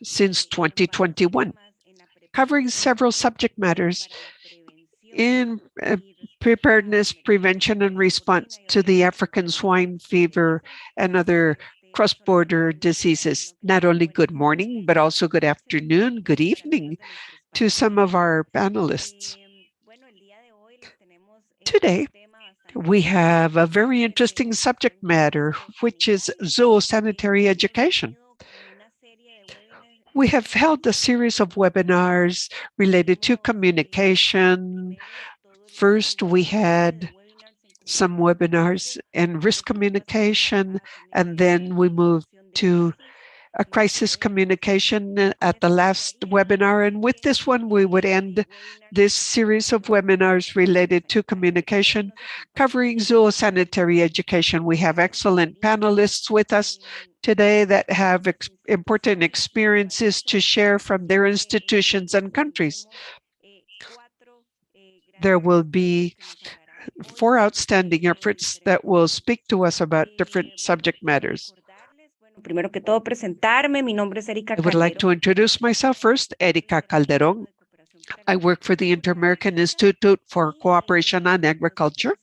since 2021, covering several subject matters in preparedness, prevention, and response to the African swine fever and other cross-border diseases. Not only good morning, but also good afternoon, good evening to some of our panelists. Today, we have a very interesting subject matter, which is zoosanitary education. We have held a series of webinars related to communication. First, we had some webinars in risk communication, and then we moved to a crisis communication at the last webinar. And with this one, we would end this series of webinars related to communication, covering zoosanitary education. We have excellent panelists with us today that have important experiences to share from their institutions and countries. There will be 4 outstanding efforts that will speak to us about different subject matters. I would like to introduce myself first, Erika Calderon. I work for the Inter-American Institute for Cooperation on Agriculture,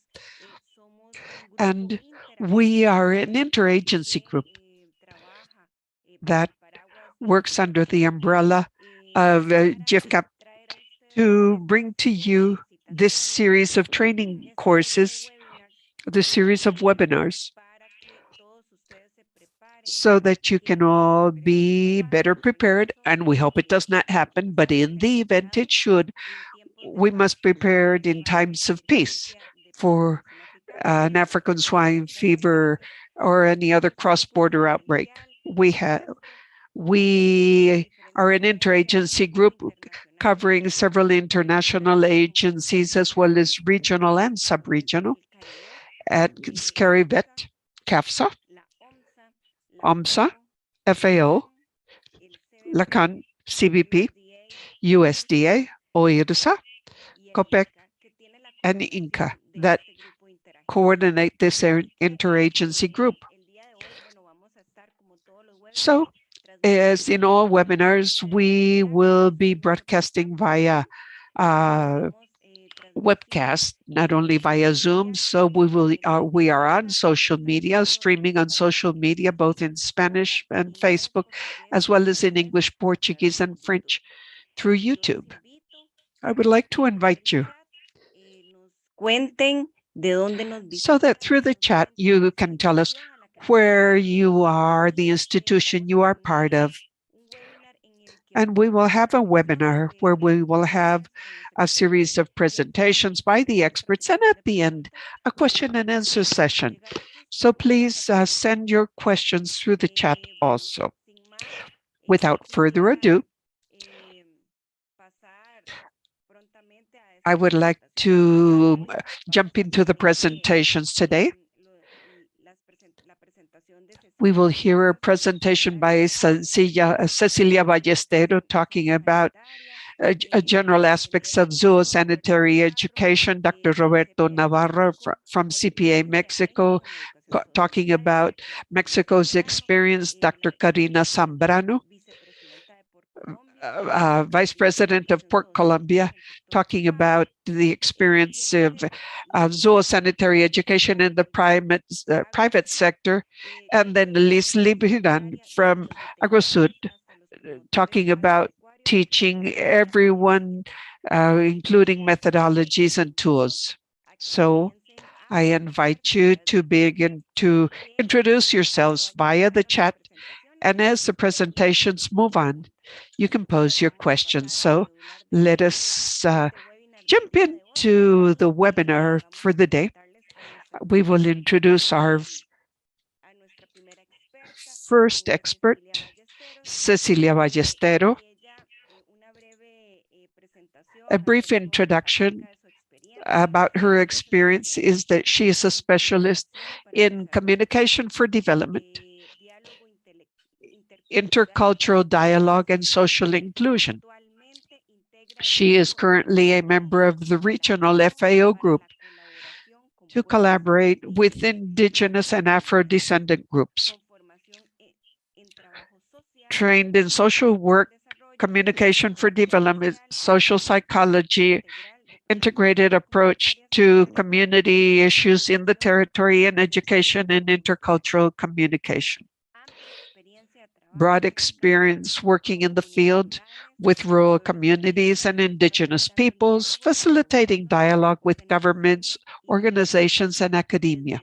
and we are an interagency group that works under the umbrella of GIFCAP to bring to you this series of training courses, this series of webinars, so that you can all be better prepared. And we hope it does not happen, but in the event it should, we must be prepared in times of peace for an African swine fever or any other cross-border outbreak. We are an interagency group covering several international agencies as well as regional and sub-regional at CARIVET, CAFSA, OMSA, FAO, LACAN, CBP, USDA, OIRSA, COPEC, and INCA that coordinate this interagency group. So, as in all webinars, we will be broadcasting via webcast, not only via Zoom. So we are on social media, streaming on social media, both in Spanish and Facebook, as well as in English, Portuguese, and French through YouTube. I would like to invite you so that through the chat, you can tell us where you are, the institution you are part of. And we will have a webinar where we will have a series of presentations by the experts, and at the end, a question and answer session. So please send your questions through the chat also. Without further ado, I would like to jump into the presentations today. We will hear a presentation by Cecilia Ballestero talking about general aspects of zoosanitary education. Dr. Roberto Navarro from CPA Mexico talking about Mexico's experience. Dr. Karina Zambrano, Vice President of Port Columbia, talking about the experience of zoosanitary education in the private sector, and then Liz Libiran from AgroSud, talking about teaching everyone, including methodologies and tools. So I invite you to begin to introduce yourselves via the chat, and as the presentations move on, you can pose your questions. So let us jump into the webinar for the day. We will introduce our first expert, Cecilia Ballestero. A brief introduction about her experience is that she is a specialist in communication for development, intercultural dialogue, and social inclusion. She is currently a member of the regional FAO group to collaborate with Indigenous and Afro-descendant groups. trained in social work, communication for development, social psychology, integrated approach to community issues in the territory, and education and intercultural communication. Broad experience working in the field with rural communities and indigenous peoples, facilitating dialogue with governments, organizations, and academia.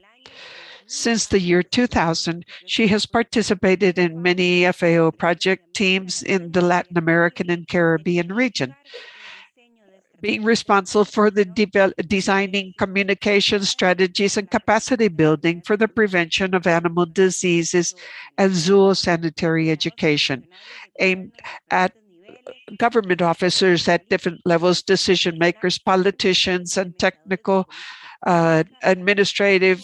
Since the year 2000, she has participated in many FAO project teams in the Latin American and Caribbean region, being responsible for the designing communication strategies and capacity building for the prevention of animal diseases and zoosanitary education aimed at government officers at different levels, decision makers, politicians, and technical, administrative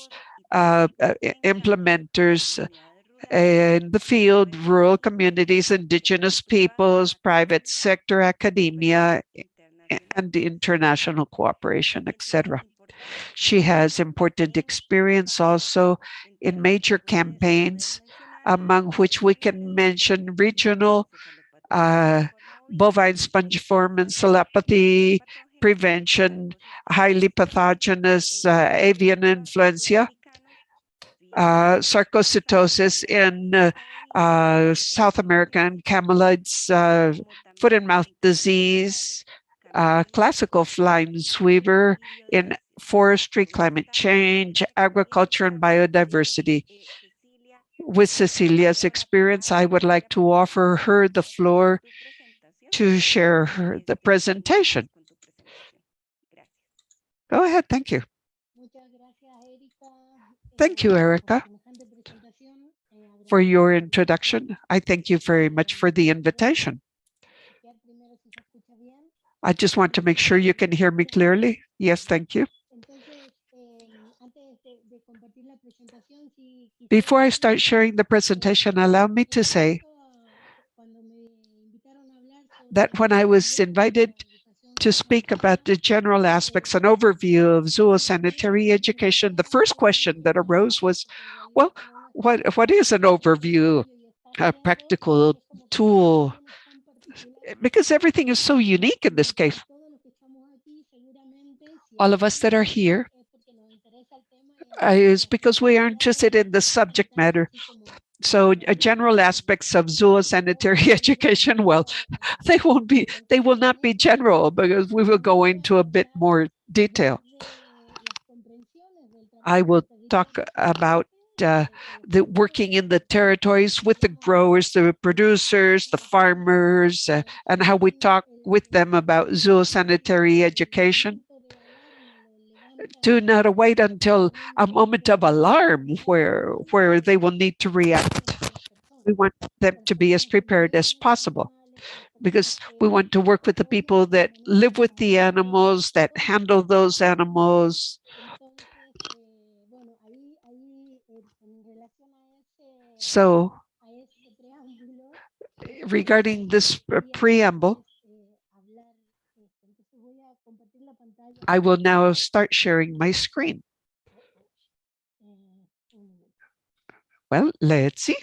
implementers in the field, rural communities, indigenous peoples, private sector, academia, and international cooperation, etc. She has important experience also in major campaigns, among which we can mention regional bovine spongiform encephalopathy prevention, highly pathogenous avian influenza, sarcocytosis in South American camelids, foot and mouth disease, classical flying sweeper in forestry, climate change, agriculture, and biodiversity. With Cecilia's experience, I would like to offer her the floor to share the presentation. Go ahead, thank you. Thank you, Erica, for your introduction. I thank you very much for the invitation. I just want to make sure you can hear me clearly. Yes, thank you. Before I start sharing the presentation, allow me to say that when I was invited to speak about the general aspects and overview of zoosanitary education, the first question that arose was, well, what is an overview, a practical tool? Because everything is so unique in this case. All of us that are here is because we are interested in the subject matter. So general aspects of zoosanitary education, well, they will not be general because we will go into a bit more detail. I will talk about the working in the territories with the growers, the producers, the farmers, and how we talk with them about zoosanitary education. Do not wait until a moment of alarm where they will need to react. We want them to be as prepared as possible because we want to work with the people that live with the animals, that handle those animals. So regarding this preamble, I will now start sharing my screen. Well, let's see.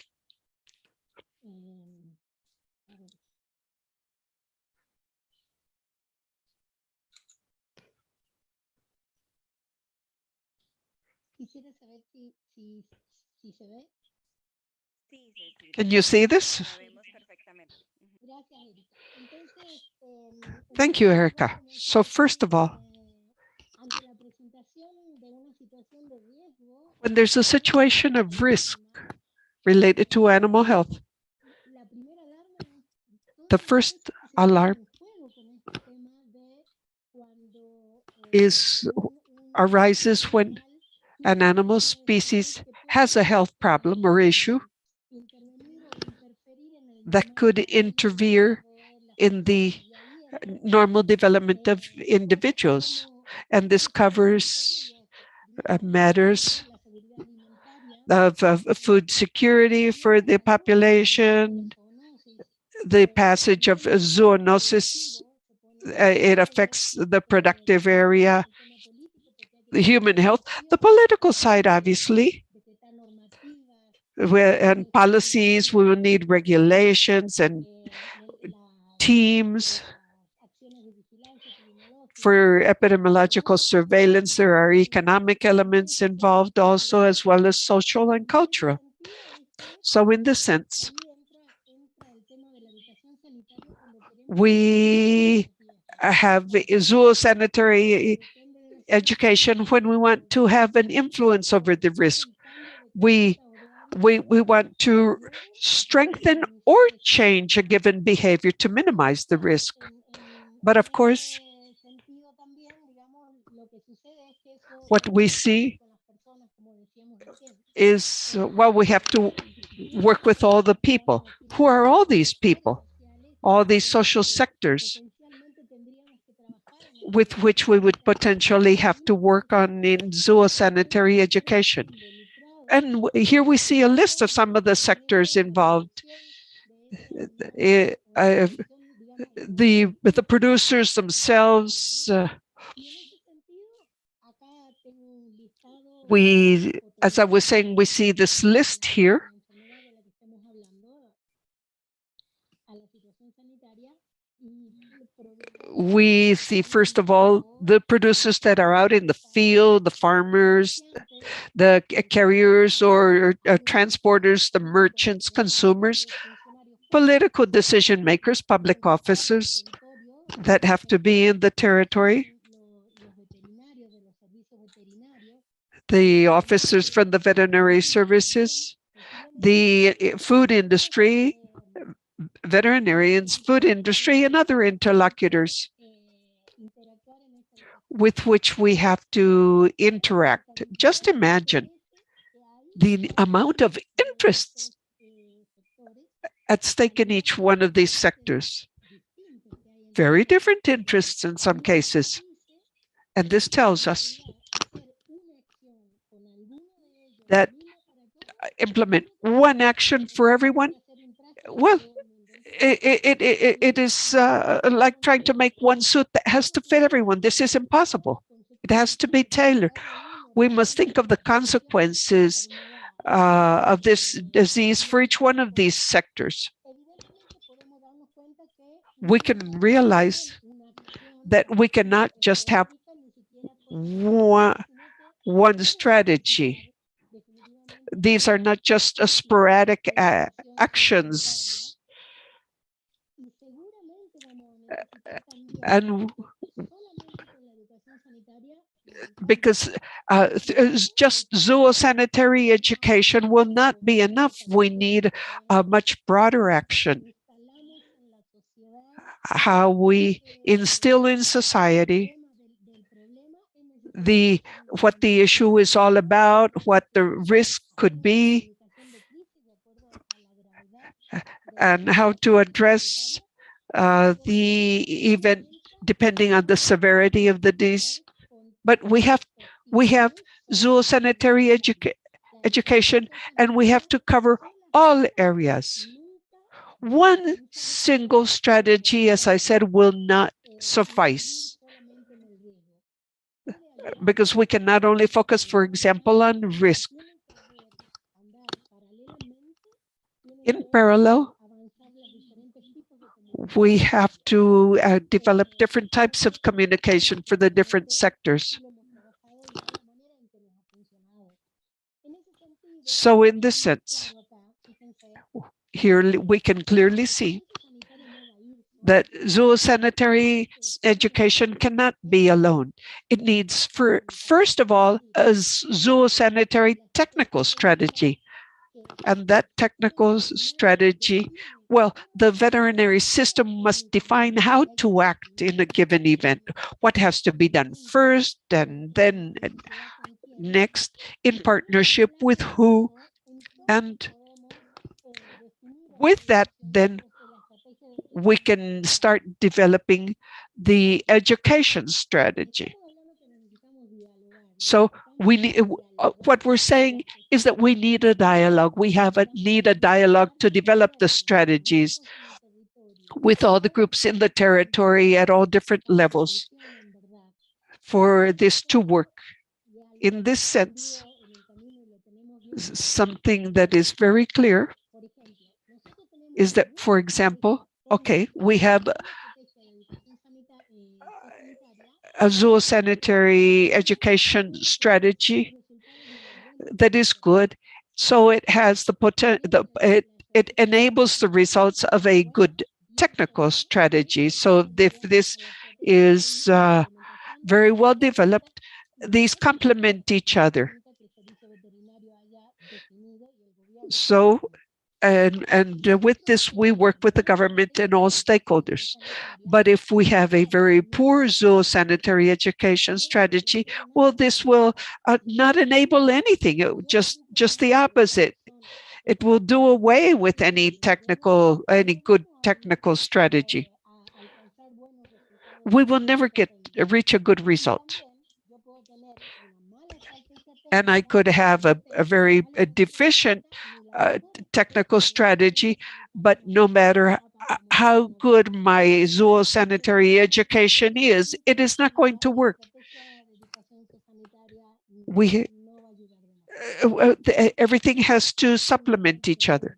Can you see this? Thank you, Erica. So first of all, when there's a situation of risk related to animal health, the first alarm arises when an animal species has a health problem or issue that could interfere in the normal development of individuals. And this covers matters of food security for the population, the passage of zoonosis, it affects the productive area, the human health, the political side, obviously, and policies, we will need regulations and teams. For epidemiological surveillance, there are economic elements involved also, as well as social and cultural. So in this sense, we have zoosanitary education when we want to have an influence over the risk. We want to strengthen or change a given behavior to minimize the risk. But of course, what we see is, well, we have to work with all the people. Who are all these people? All these social sectors with which we would potentially have to work on in zoosanitary education. And here we see a list of some of the sectors involved. The producers themselves, as I was saying, we see this list here. We see, first of all, the producers that are out in the field, the farmers, the carriers or transporters, the merchants, consumers, political decision makers, public officers that have to be in the territory, the officers from the veterinary services, the food industry, veterinarians, food industry, and other interlocutors with which we have to interact. Just imagine the amount of interests at stake in each one of these sectors. Very different interests in some cases. And this tells us that implement one action for everyone, well, it is like trying to make one suit that has to fit everyone. This is impossible. It has to be tailored. We must think of the consequences of this disease for each one of these sectors. We can realize that we cannot just have one strategy. These are not just sporadic actions. And because just zoosanitary education will not be enough. We need a much broader action. How we instill in society what the issue is all about, what the risk could be, and how to address the event depending on the severity of the disease. But we have zoosanitary education, and we have to cover all areas. One single strategy, as I said, will not suffice, because we can not only focus, for example, on risk. In parallel, we have to develop different types of communication for the different sectors. So in this sense, here we can clearly see that zoosanitary education cannot be alone. It needs, first of all, a zoosanitary technical strategy. And that technical strategy, well, the veterinary system must define how to act in a given event, what has to be done first and then next, in partnership with who. And with that, then we can start developing the education strategy. So we need, what we're saying is that we need a dialogue. We need a dialogue to develop the strategies with all the groups in the territory at all different levels for this to work. In this sense, Something that is very clear is that, for example, okay, we have a zoosanitary education strategy that is good. So it has the potential, it enables the results of a good technical strategy. So if this is very well developed, these complement each other. So, and with this, we work with the government and all stakeholders. But if we have a very poor zoosanitary education strategy, well, this will not enable anything. Just the opposite. It will do away with any good technical strategy. We will never reach a good result. And I could have a very deficient technical strategy, but no matter how good my zoosanitary education is, it is not going to work. Everything has to supplement each other.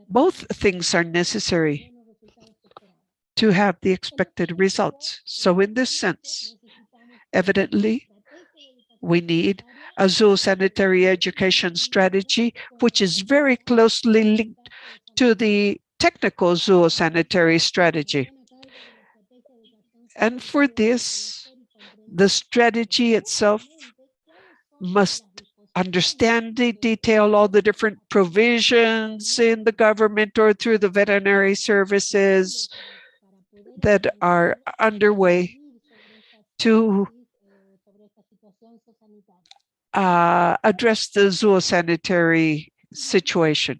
Both things are necessary to have the expected results. So in this sense, evidently, we need a zoosanitary education strategy, which is very closely linked to the technical zoosanitary strategy. And for this, the strategy itself must understand in detail all the different provisions in the government or through the veterinary services that are underway to address the zoosanitary situation.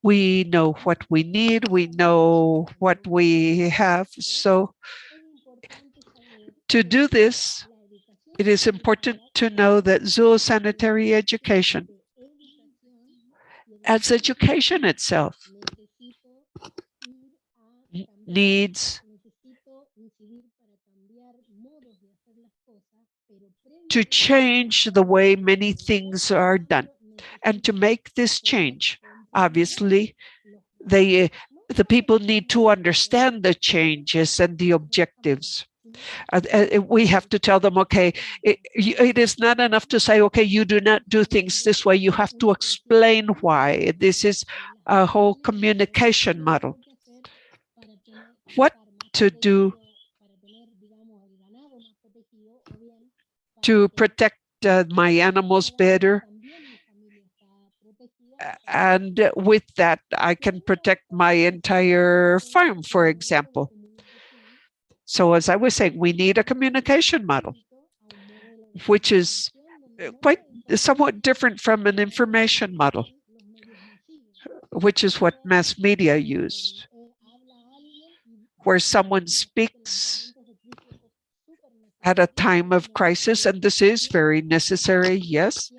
We know what we need, we know what we have. So to do this, it is important to know that zoosanitary education, as education itself, needs to change the way many things are done. And to make this change, obviously, the people need to understand the changes and the objectives. We have to tell them, okay, it is not enough to say, okay, you do not do things this way. You have to explain why. This is a whole communication model. What to do to protect my animals better. And with that, I can protect my entire farm, for example. So as I was saying, we need a communication model, which is quite somewhat different from an information model, which is what mass media used, where someone speaks at a time of crisis, and this is very necessary, yes,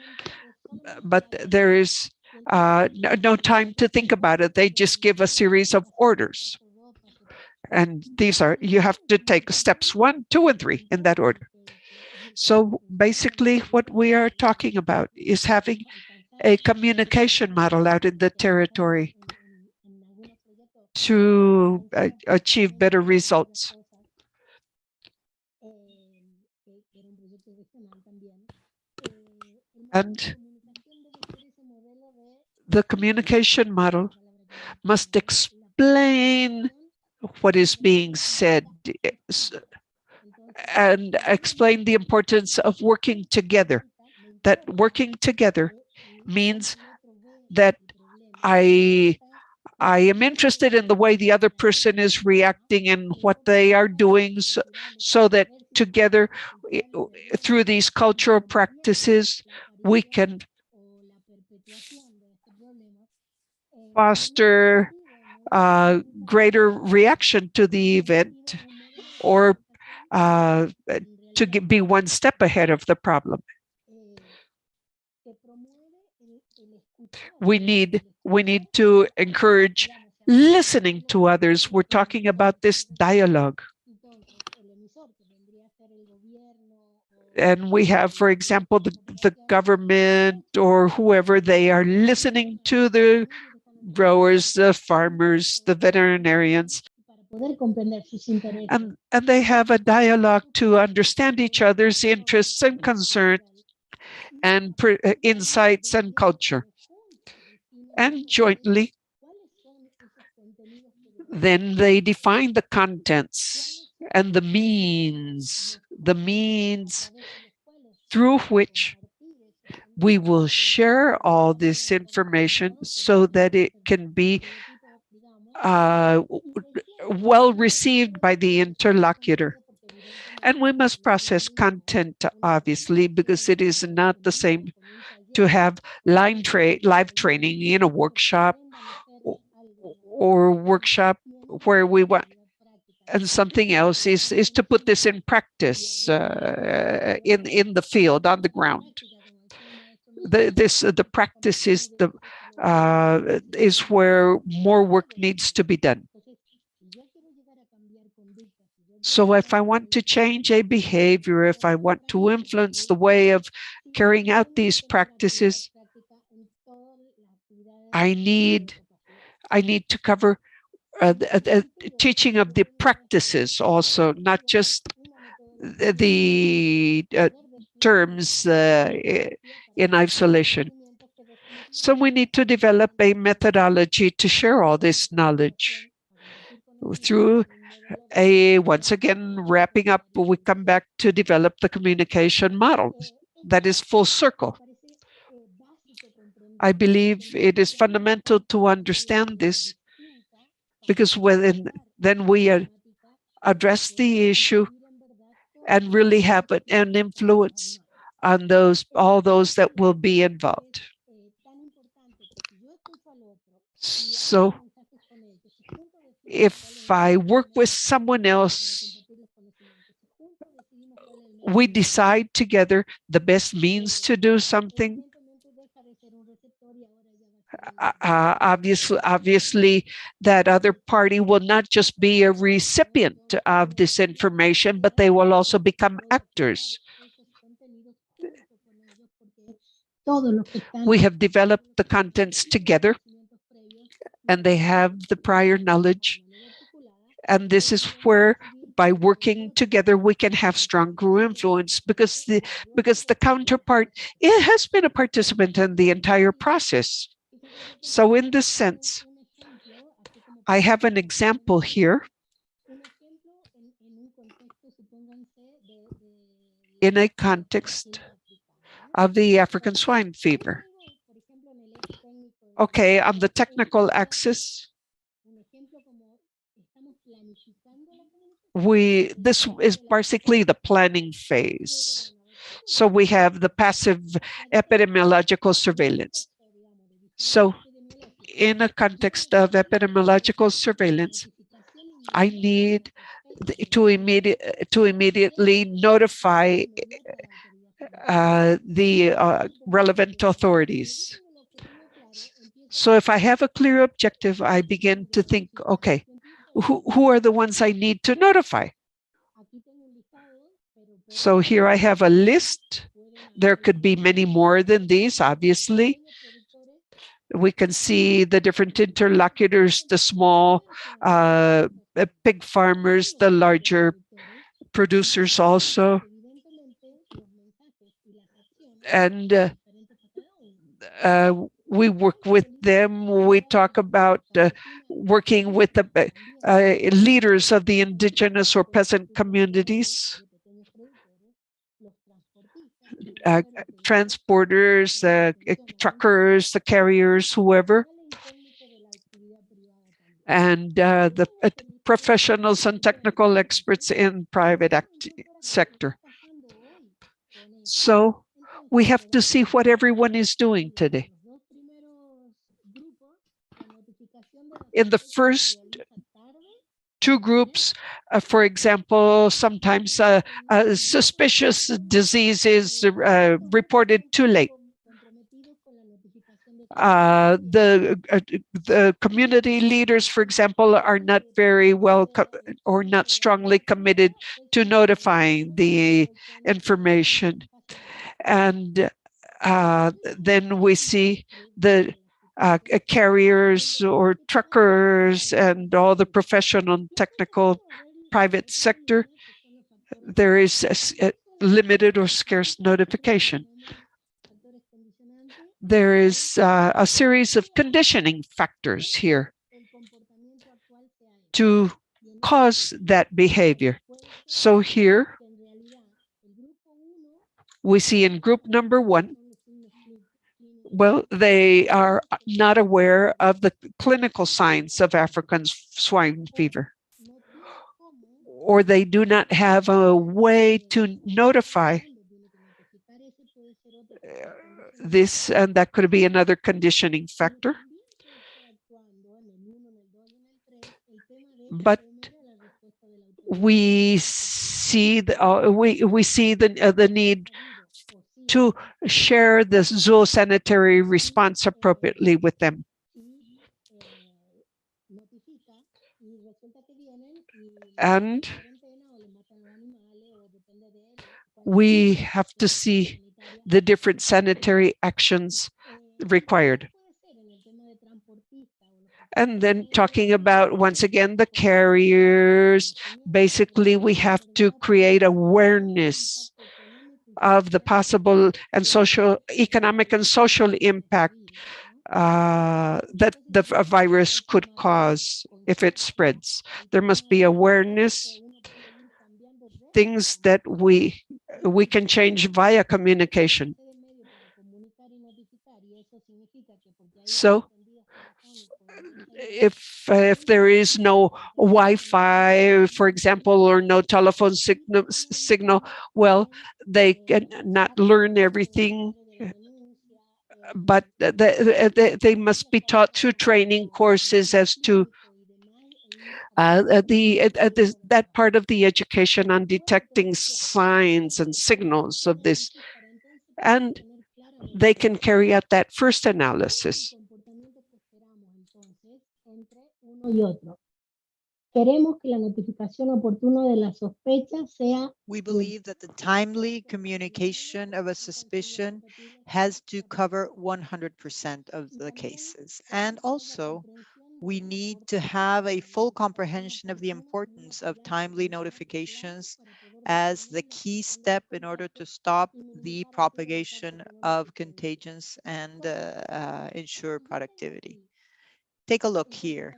but there is no time to think about it. They just give a series of orders. And these are, you have to take steps 1, 2, and 3 in that order. So basically what we are talking about is having a communication model out in the territory to achieve better results. And the communication model must explain what is being said and explain the importance of working together. That working together means that I am interested in the way the other person is reacting and what they are doing, so that together, through these cultural practices, we can foster greater reaction to the event, or to be one step ahead of the problem. We need to encourage listening to others. We're talking about this dialogue. And we have, for example, the government or whoever, they are listening to the growers, the farmers, the veterinarians, and they have a dialogue to understand each other's interests and concerns and insights and culture. And jointly, then they define the contents and the means through which we will share all this information so that it can be well received by the interlocutor. And we must process content, obviously, because it is not the same to have live training in a workshop or workshop where we want, and something else is to put this in practice in the field, on the ground. The practice is where more work needs to be done. So if I want to change a behavior, if I want to influence the way of carrying out these practices, I need to cover teaching of the practices also, not just the terms in isolation. So we need to develop a methodology to share all this knowledge through once again, wrapping up, we come back to develop the communication model that is full circle. I believe it is fundamental to understand this, because then we address the issue and really have an influence on all those that will be involved. So if I work with someone else, we decide together the best means to do something. Obviously, that other party will not just be a recipient of this information, but they will also become actors. We have developed the contents together, and they have the prior knowledge. And this is where, by working together, we can have stronger influence, because the counterpart, it has been a participant in the entire process. So in this sense, I have an example here in a context of the African swine fever. Okay, on the technical axis, this is basically the planning phase. So we have the passive epidemiological surveillance. So in a context of epidemiological surveillance, I need to immediately notify the relevant authorities. So if I have a clear objective, I begin to think, okay, who are the ones I need to notify? So here I have a list. There could be many more than these, obviously. We can see the different interlocutors, the small pig farmers, the larger producers also. And we work with them. We talk about working with the leaders of the indigenous or peasant communities, transporters, truckers, the carriers, whoever, and the professionals and technical experts in private sector. So we have to see what everyone is doing today. In the first two groups, for example, sometimes suspicious disease is reported too late. The community leaders, for example, are not very well or not strongly committed to notifying the information. And then we see the carriers or truckers and all the professional and technical private sector. There is a limited or scarce notification. There is a series of conditioning factors here to cause that behavior. So here we see in group number 1, well, they are not aware of the clinical signs of African swine fever, or they do not have a way to notify this, and that could be another conditioning factor. But we see the need to share the zoosanitary response appropriately with them. And we have to see the different sanitary actions required. And then talking about, once again, the carriers, basically we have to create awareness of the possible and social, economic and social impact that the virus could cause if it spreads. There must be awareness, things that we can change via communication. So if there is no Wi-Fi, for example, or no telephone signal, well, they can not learn everything, but they must be taught through training courses as to that part of the education on detecting signs and signals of this, and they can carry out that first analysis. We believe that the timely communication of a suspicion has to cover 100% of the cases. And also, we need to have a full comprehension of the importance of timely notifications as the key step in order to stop the propagation of contagions and ensure productivity. Take a look here.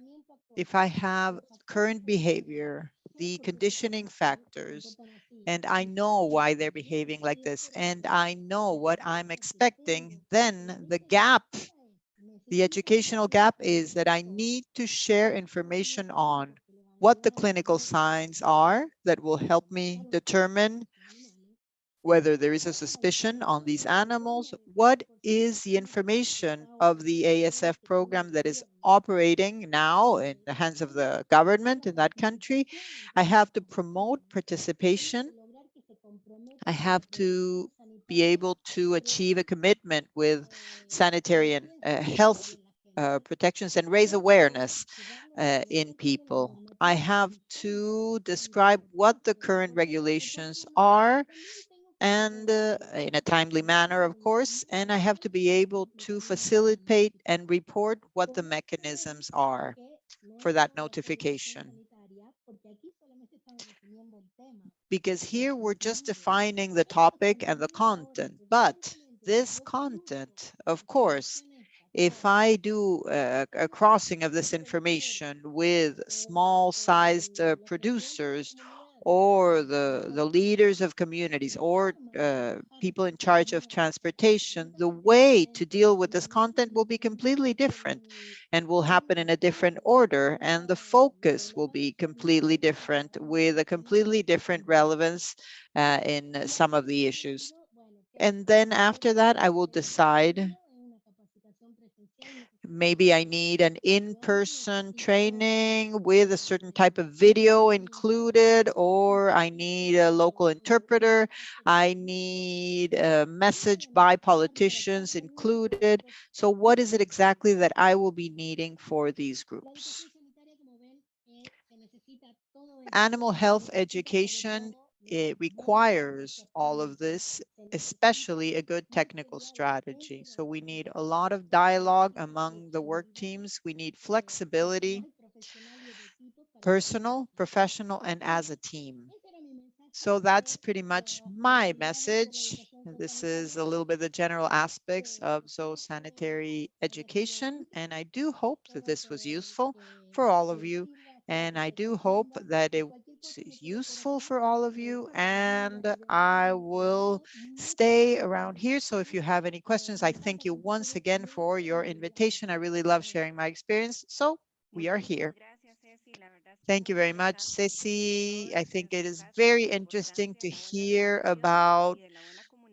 If I have current behavior, the conditioning factors, and I know why they're behaving like this, and I know what I'm expecting, then the gap, the educational gap, is that I need to share information on what the clinical signs are that will help me determine whether there is a suspicion on these animals, what is the information of the ASF program that is operating now in the hands of the government in that country. I have to promote participation. I have to be able to achieve a commitment with sanitary and health protections and raise awareness in people. I have to describe what the current regulations are, and in a timely manner, of course, and I have to be able to facilitate and report what the mechanisms are for that notification. Because here we're just defining the topic and the content, but this content, of course, if I do a crossing of this information with small-sized producers or the leaders of communities or people in charge of transportation, the way to deal with this content will be completely different and will happen in a different order, and the focus will be completely different with a completely different relevance in some of the issues. And then after that, I will decide Maybe I need an in-person training with a certain type of video included, or I need a local interpreter. I need a message by politicians included. So what is it exactly that I will be needing for these groups? Animal health education, it requires all of this, especially a good technical strategy. So we need a lot of dialogue among the work teams. We need flexibility, personal, professional, and as a team. So that's pretty much my message. This is a little bit the general aspects of zoosanitary education, and I do hope that this was useful for all of you, and I do hope that it is useful for all of you, and I will stay around here. So if you have any questions, I thank you once again for your invitation. I really love sharing my experience, so we are here. Thank you very much, Ceci. I think it is very interesting to hear about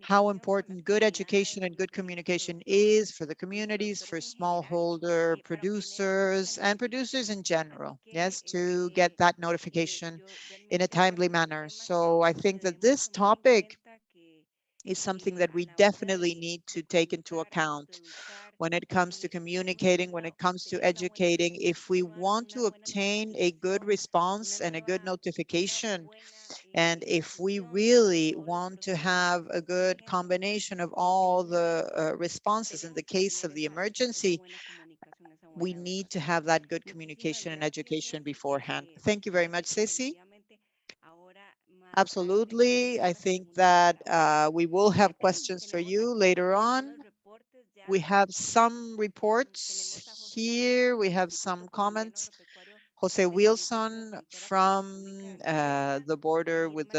how important good education and good communication is for the communities, for smallholder producers and producers in general, yes, to get that notification in a timely manner. So I think that this topic is something that we definitely need to take into account when it comes to communicating, when it comes to educating. If we want to obtain a good response and a good notification, and if we really want to have a good combination of all the responses in the case of the emergency, we need to have that good communication and education beforehand. Thank you very much, Ceci. Absolutely. I think that we will have questions for you later on. We have some reports here. We have some comments. Jose Wilson from the border with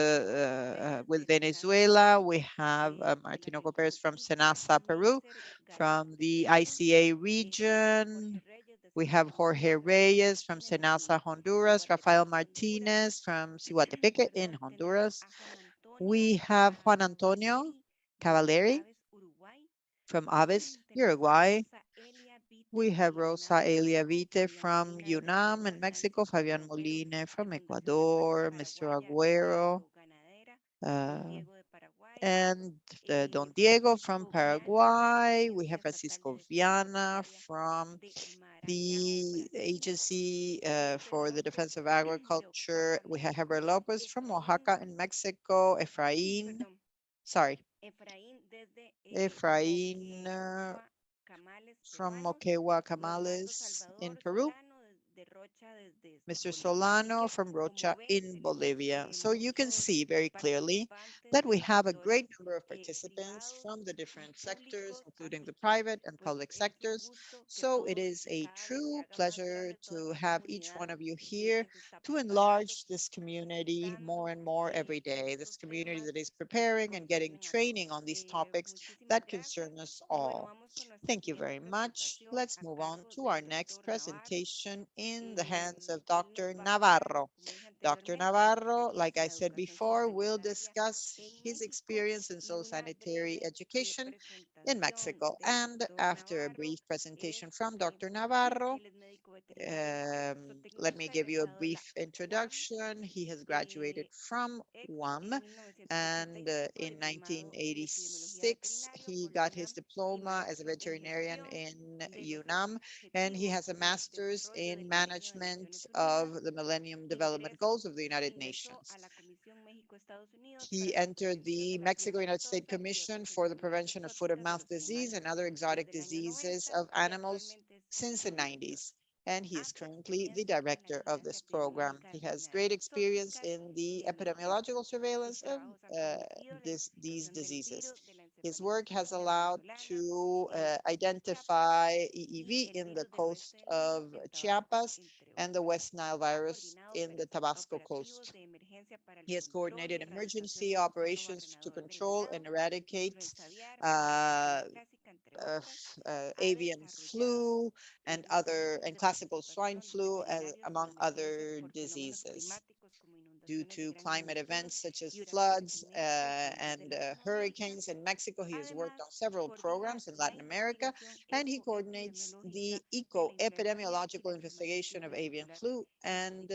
with Venezuela. We have Martino Perez from Senasa, Peru, from the ICA region. We have Jorge Reyes from Senasa, Honduras, Rafael Martinez from Cihuatepeque in Honduras. We have Juan Antonio Cavaleri from Aves, Uruguay. We have Rosa Elia Vite from UNAM in Mexico, Fabian Moline from Ecuador, Mr. Aguero, uh, and Don Diego from Paraguay. We have Francisco Viana from the Agency for the Defense of Agriculture. We have Heber Lopez from Oaxaca in Mexico, Efraín from Moquegua Camales in Peru, Mr. Solano from Rocha in Bolivia. So you can see very clearly that we have a great number of participants from the different sectors, including the private and public sectors. So it is a true pleasure to have each one of you here to enlarge this community more and more every day. This community that is preparing and getting training on these topics that concern us all. Thank you very much. Let's move on to our next presentation in the hands of Dr. Navarro. Dr. Navarro, like I said before, will discuss his experience in soil sanitary education in Mexico. And after a brief presentation from Dr. Navarro, let me give you a brief introduction. He has graduated from UAM, and in 1986, he got his diploma as a veterinarian in UNAM, and he has a master's in management of the Millennium Development Goals of the United Nations. He entered the Mexico-United States Commission for the Prevention of Foot and Mouth Disease and other exotic diseases of animals since the 90s, and he is currently the director of this program. He has great experience in the epidemiological surveillance of these diseases. His work has allowed to identify EEV in the coast of Chiapas and the West Nile virus in the Tabasco coast. He has coordinated emergency operations to control and eradicate uh, avian flu and classical swine flu, among other diseases. due to climate events such as floods and hurricanes in Mexico. He has worked on several programs in Latin America, and he coordinates the eco-epidemiological investigation of avian flu and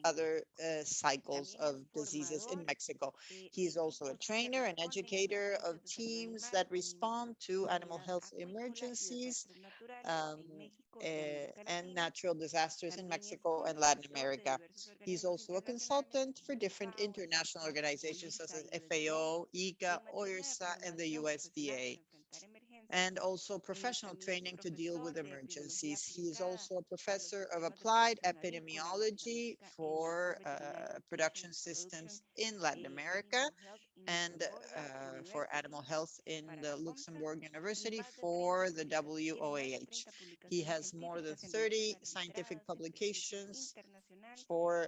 other cycles of diseases in Mexico. He is also a trainer and educator of teams that respond to animal health emergencies um, and natural disasters in Mexico and Latin America. He's also a consultant for different international organizations such as FAO, ICA, OIRSA, and the USDA, and also professional training to deal with emergencies. He is also a professor of applied epidemiology for production systems in Latin America and for animal health in the Luxembourg University for the WOAH. He has more than 30 scientific publications for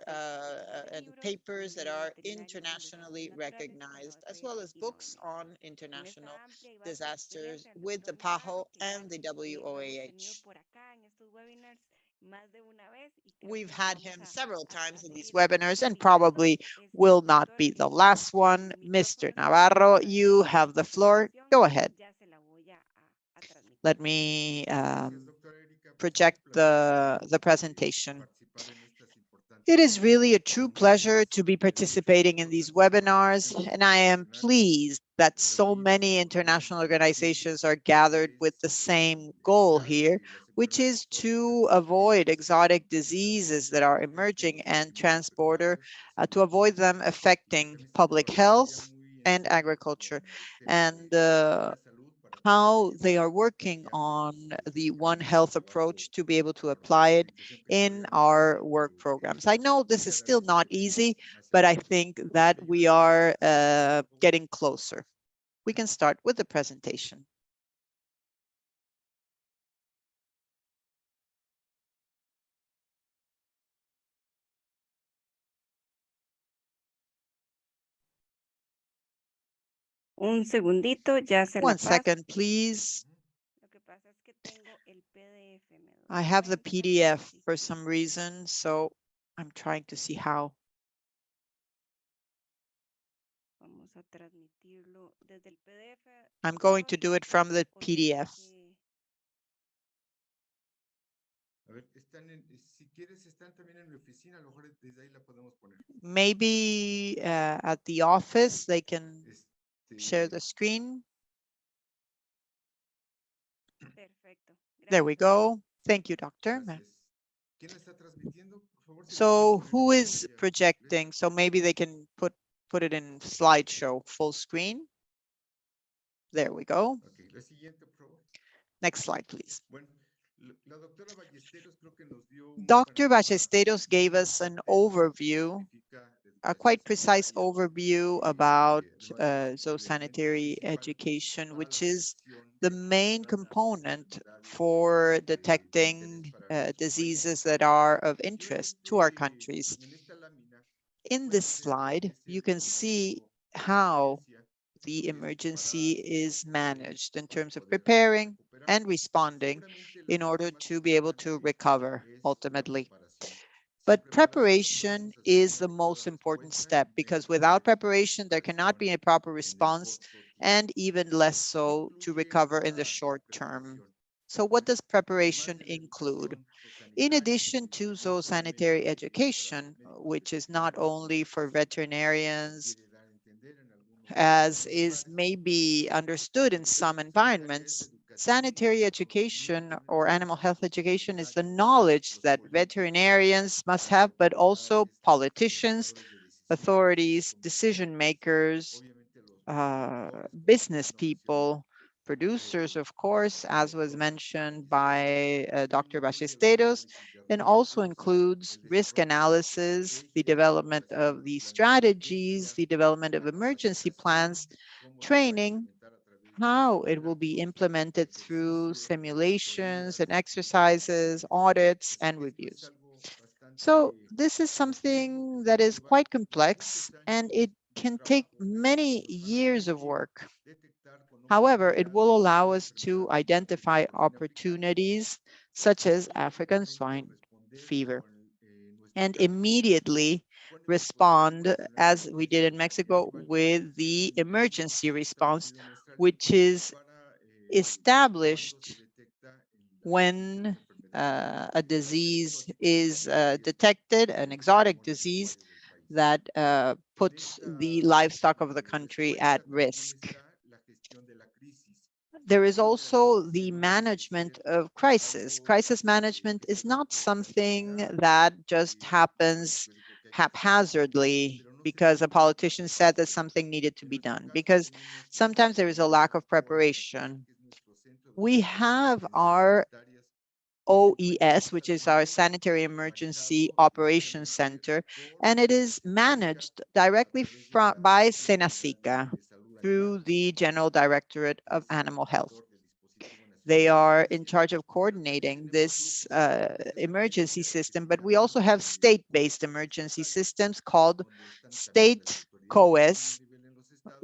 and papers that are internationally recognized, as well as books on international disasters with the PAHO and the WOAH. We've had him several times in these webinars and probably will not be the last one. Mr. Navarro, you have the floor. Go ahead. Let me project the presentation. It is really a true pleasure to be participating in these webinars, and I am pleased that so many international organizations are gathered with the same goal here, which is to avoid exotic diseases that are emerging and transborder, to avoid them affecting public health and agriculture. And how they are working on the One Health approach to be able to apply it in our work programs. I know this is still not easy, but I think that we are getting closer. We can start with the presentation. Un segundito, ya se la One paso. second, please. I have the PDF for some reason, so I'm trying to see how. I'm going to do it from the PDF. Maybe at the office they can share the screen. There we go. Thank you, doctor. So who is projecting? So maybe they can put it in slideshow, full screen. There we go. Next slide, please. Dr. Ballesteros gave us an overview, a quite precise overview about zoosanitary education, which is the main component for detecting diseases that are of interest to our countries. In this slide, you can see how the emergency is managed in terms of preparing and responding in order to be able to recover ultimately. But preparation is the most important step, because without preparation, there cannot be a proper response, and even less so to recover in the short term. So what does preparation include? In addition to zoosanitary education, which is not only for veterinarians, as is maybe understood in some environments, sanitary education or animal health education is the knowledge that veterinarians must have, but also politicians, authorities, decision makers, business people, producers, of course, as was mentioned by Dr. Ballesteros, and also includes risk analysis, the development of the strategies, the development of emergency plans, training, how it will be implemented through simulations and exercises, audits, and reviews. So this is something that is quite complex, and it can take many years of work. However, it will allow us to identify opportunities such as African swine fever, and immediately respond, as we did in Mexico, with the emergency response, which is established when a disease is detected, an exotic disease that puts the livestock of the country at risk. There is also the management of crisis. Crisis management is not something that just happens haphazardly because a politician said that something needed to be done, because sometimes there is a lack of preparation. We have our OES, which is our Sanitary Emergency Operations Center, and it is managed directly by Senacica through the General Directorate of Animal Health. They are in charge of coordinating this emergency system, but we also have state-based emergency systems called state COES,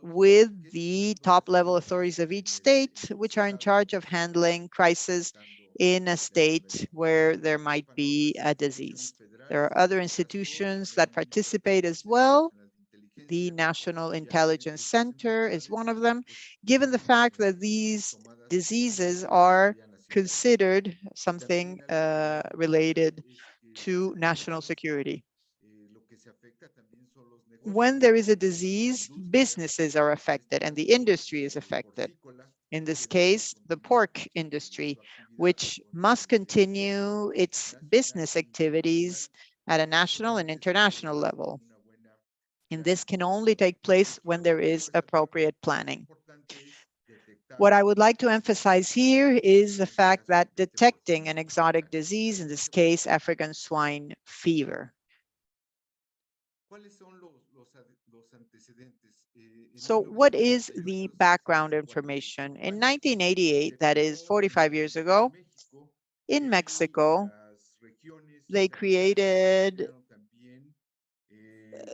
with the top level authorities of each state, which are in charge of handling crisis in a state where there might be a disease. There are other institutions that participate as well. The National Intelligence Center is one of them, given the fact that these diseases are considered something related to national security. When there is a disease, businesses are affected and the industry is affected. In this case, the pork industry, which must continue its business activities at a national and international level. And this can only take place when there is appropriate planning. What I would like to emphasize here is the fact that detecting an exotic disease, in this case, African swine fever. So what is the background information? In 1988, that is 45 years ago, in Mexico, they created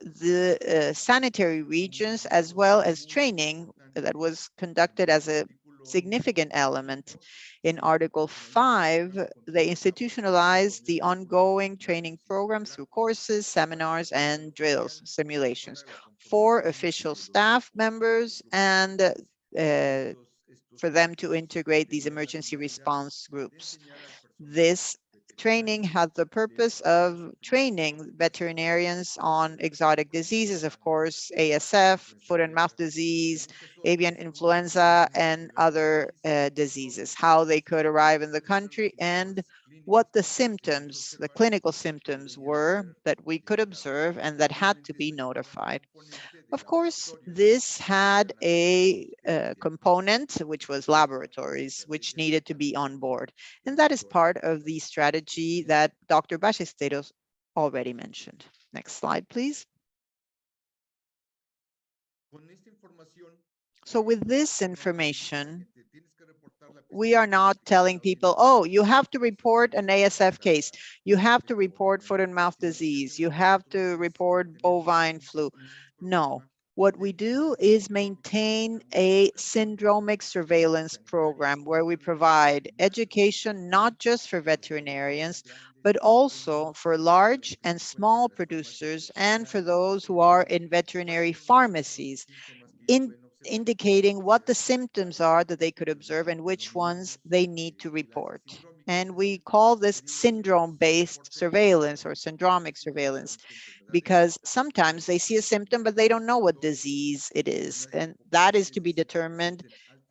the sanitary regions, as well as training that was conducted as a significant element. In Article 5, they institutionalized the ongoing training programs through courses, seminars, and drills, simulations for official staff members and for them to integrate these emergency response groups. This training had the purpose of training veterinarians on exotic diseases, of course, ASF, foot and mouth disease, avian influenza, and other diseases, how they could arrive in the country and what the symptoms, the clinical symptoms were that we could observe and that had to be notified. Of course, this had a component, which was laboratories, which needed to be on board. And that is part of the strategy that Dr. Ballesteros already mentioned. Next slide, please. So with this information, we are not telling people, oh, you have to report an ASF case. You have to report foot and mouth disease. You have to report bovine flu. No. What we do is maintain a syndromic surveillance program where we provide education not just for veterinarians, but also for large and small producers and for those who are in veterinary pharmacies, indicating what the symptoms are that they could observe and which ones they need to report. And we call this syndrome-based surveillance or syndromic surveillance, because sometimes they see a symptom, but they don't know what disease it is. And that is to be determined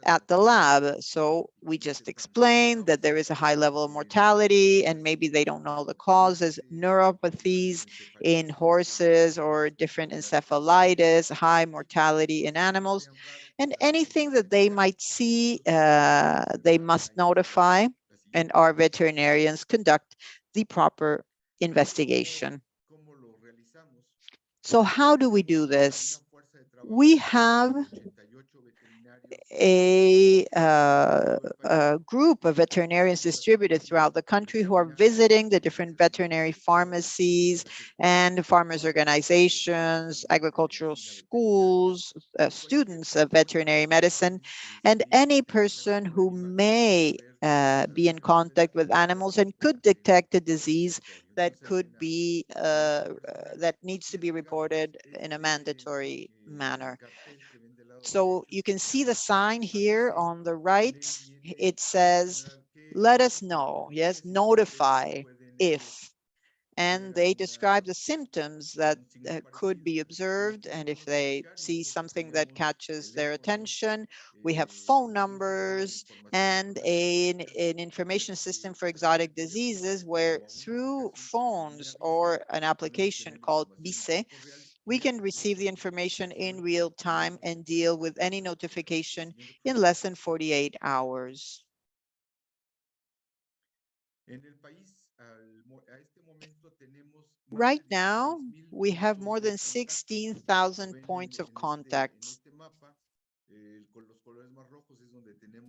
at the lab. So we just explained that there is a high level of mortality and maybe they don't know the causes, neuropathies in horses or different encephalitis, high mortality in animals, and anything that they might see, they must notify, and our veterinarians conduct the proper investigation. So how do we do this? We have a group of veterinarians distributed throughout the country who are visiting the different veterinary pharmacies and farmers organizations, agricultural schools, students of veterinary medicine, and any person who may be in contact with animals and could detect a disease that could be that needs to be reported in a mandatory manner. So you can see the sign here on the right. It says, let us know, yes, notify if, and they describe the symptoms that could be observed. And if they see something that catches their attention, we have phone numbers and an information system for exotic diseases where through phones or an application called BICE, we can receive the information in real time and deal with any notification in less than 48 hours. Right now, we have more than 16,000 points of contact.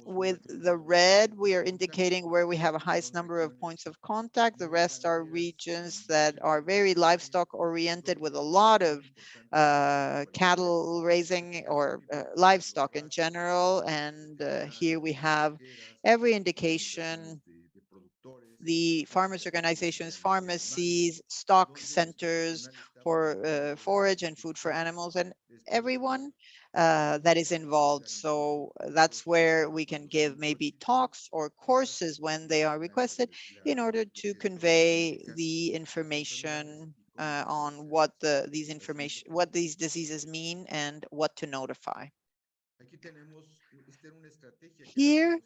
With the red, we are indicating where we have a highest number of points of contact. The rest are regions that are very livestock oriented with a lot of cattle raising or livestock in general. And here we have every indication, the farmers organizations, pharmacies, stock centers for forage and food for animals, and everyone that is involved. So that's where we can give maybe talks or courses when they are requested in order to convey the information on what what these diseases mean and what to notify. Here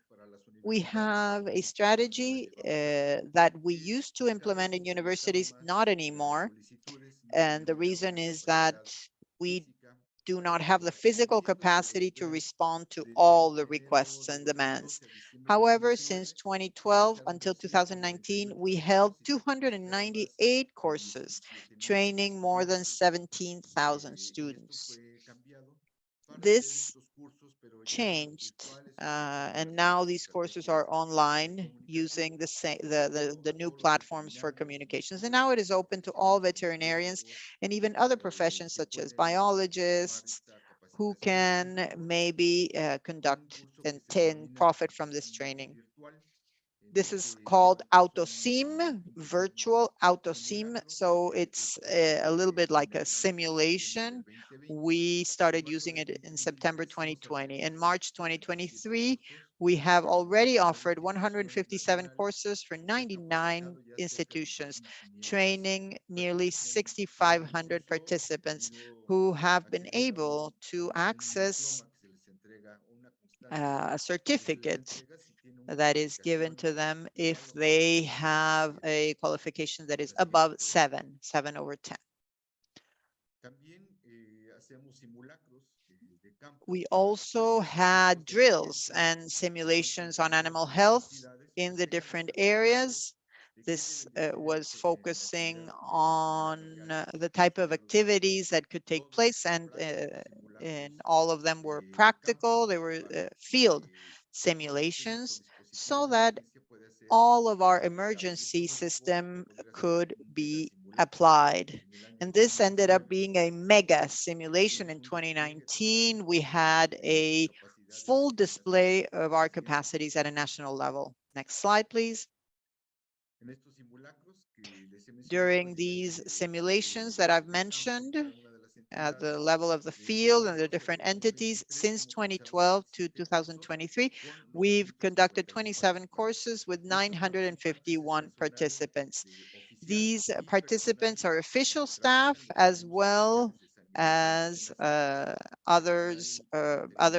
we have a strategy that we used to implement in universities, not anymore. And the reason is that we do not have the physical capacity to respond to all the requests and demands. However, since 2012 until 2019, we held 298 courses, training more than 17,000 students. This changed, and now these courses are online using the new platforms for communications. And now it is open to all veterinarians and even other professions such as biologists who can maybe conduct and profit from this training. This is called AutoSim, virtual AutoSim. So it's a little bit like a simulation. We started using it in September 2020. In March 2023, we have already offered 157 courses for 99 institutions, training nearly 6,500 participants who have been able to access a certificate that is given to them if they have a qualification that is above 7 over 10. We also had drills and simulations on animal health in the different areas. This was focusing on the type of activities that could take place, and all of them were practical. They were field simulations so that all of our emergency system could be applied. And this ended up being a mega simulation in 2019. We had a full display of our capacities at a national level. Next slide, please. During these simulations that I've mentioned, at the level of the field and the different entities since 2012 to 2023, we've conducted 27 courses with 951 participants. These participants are official staff as well as other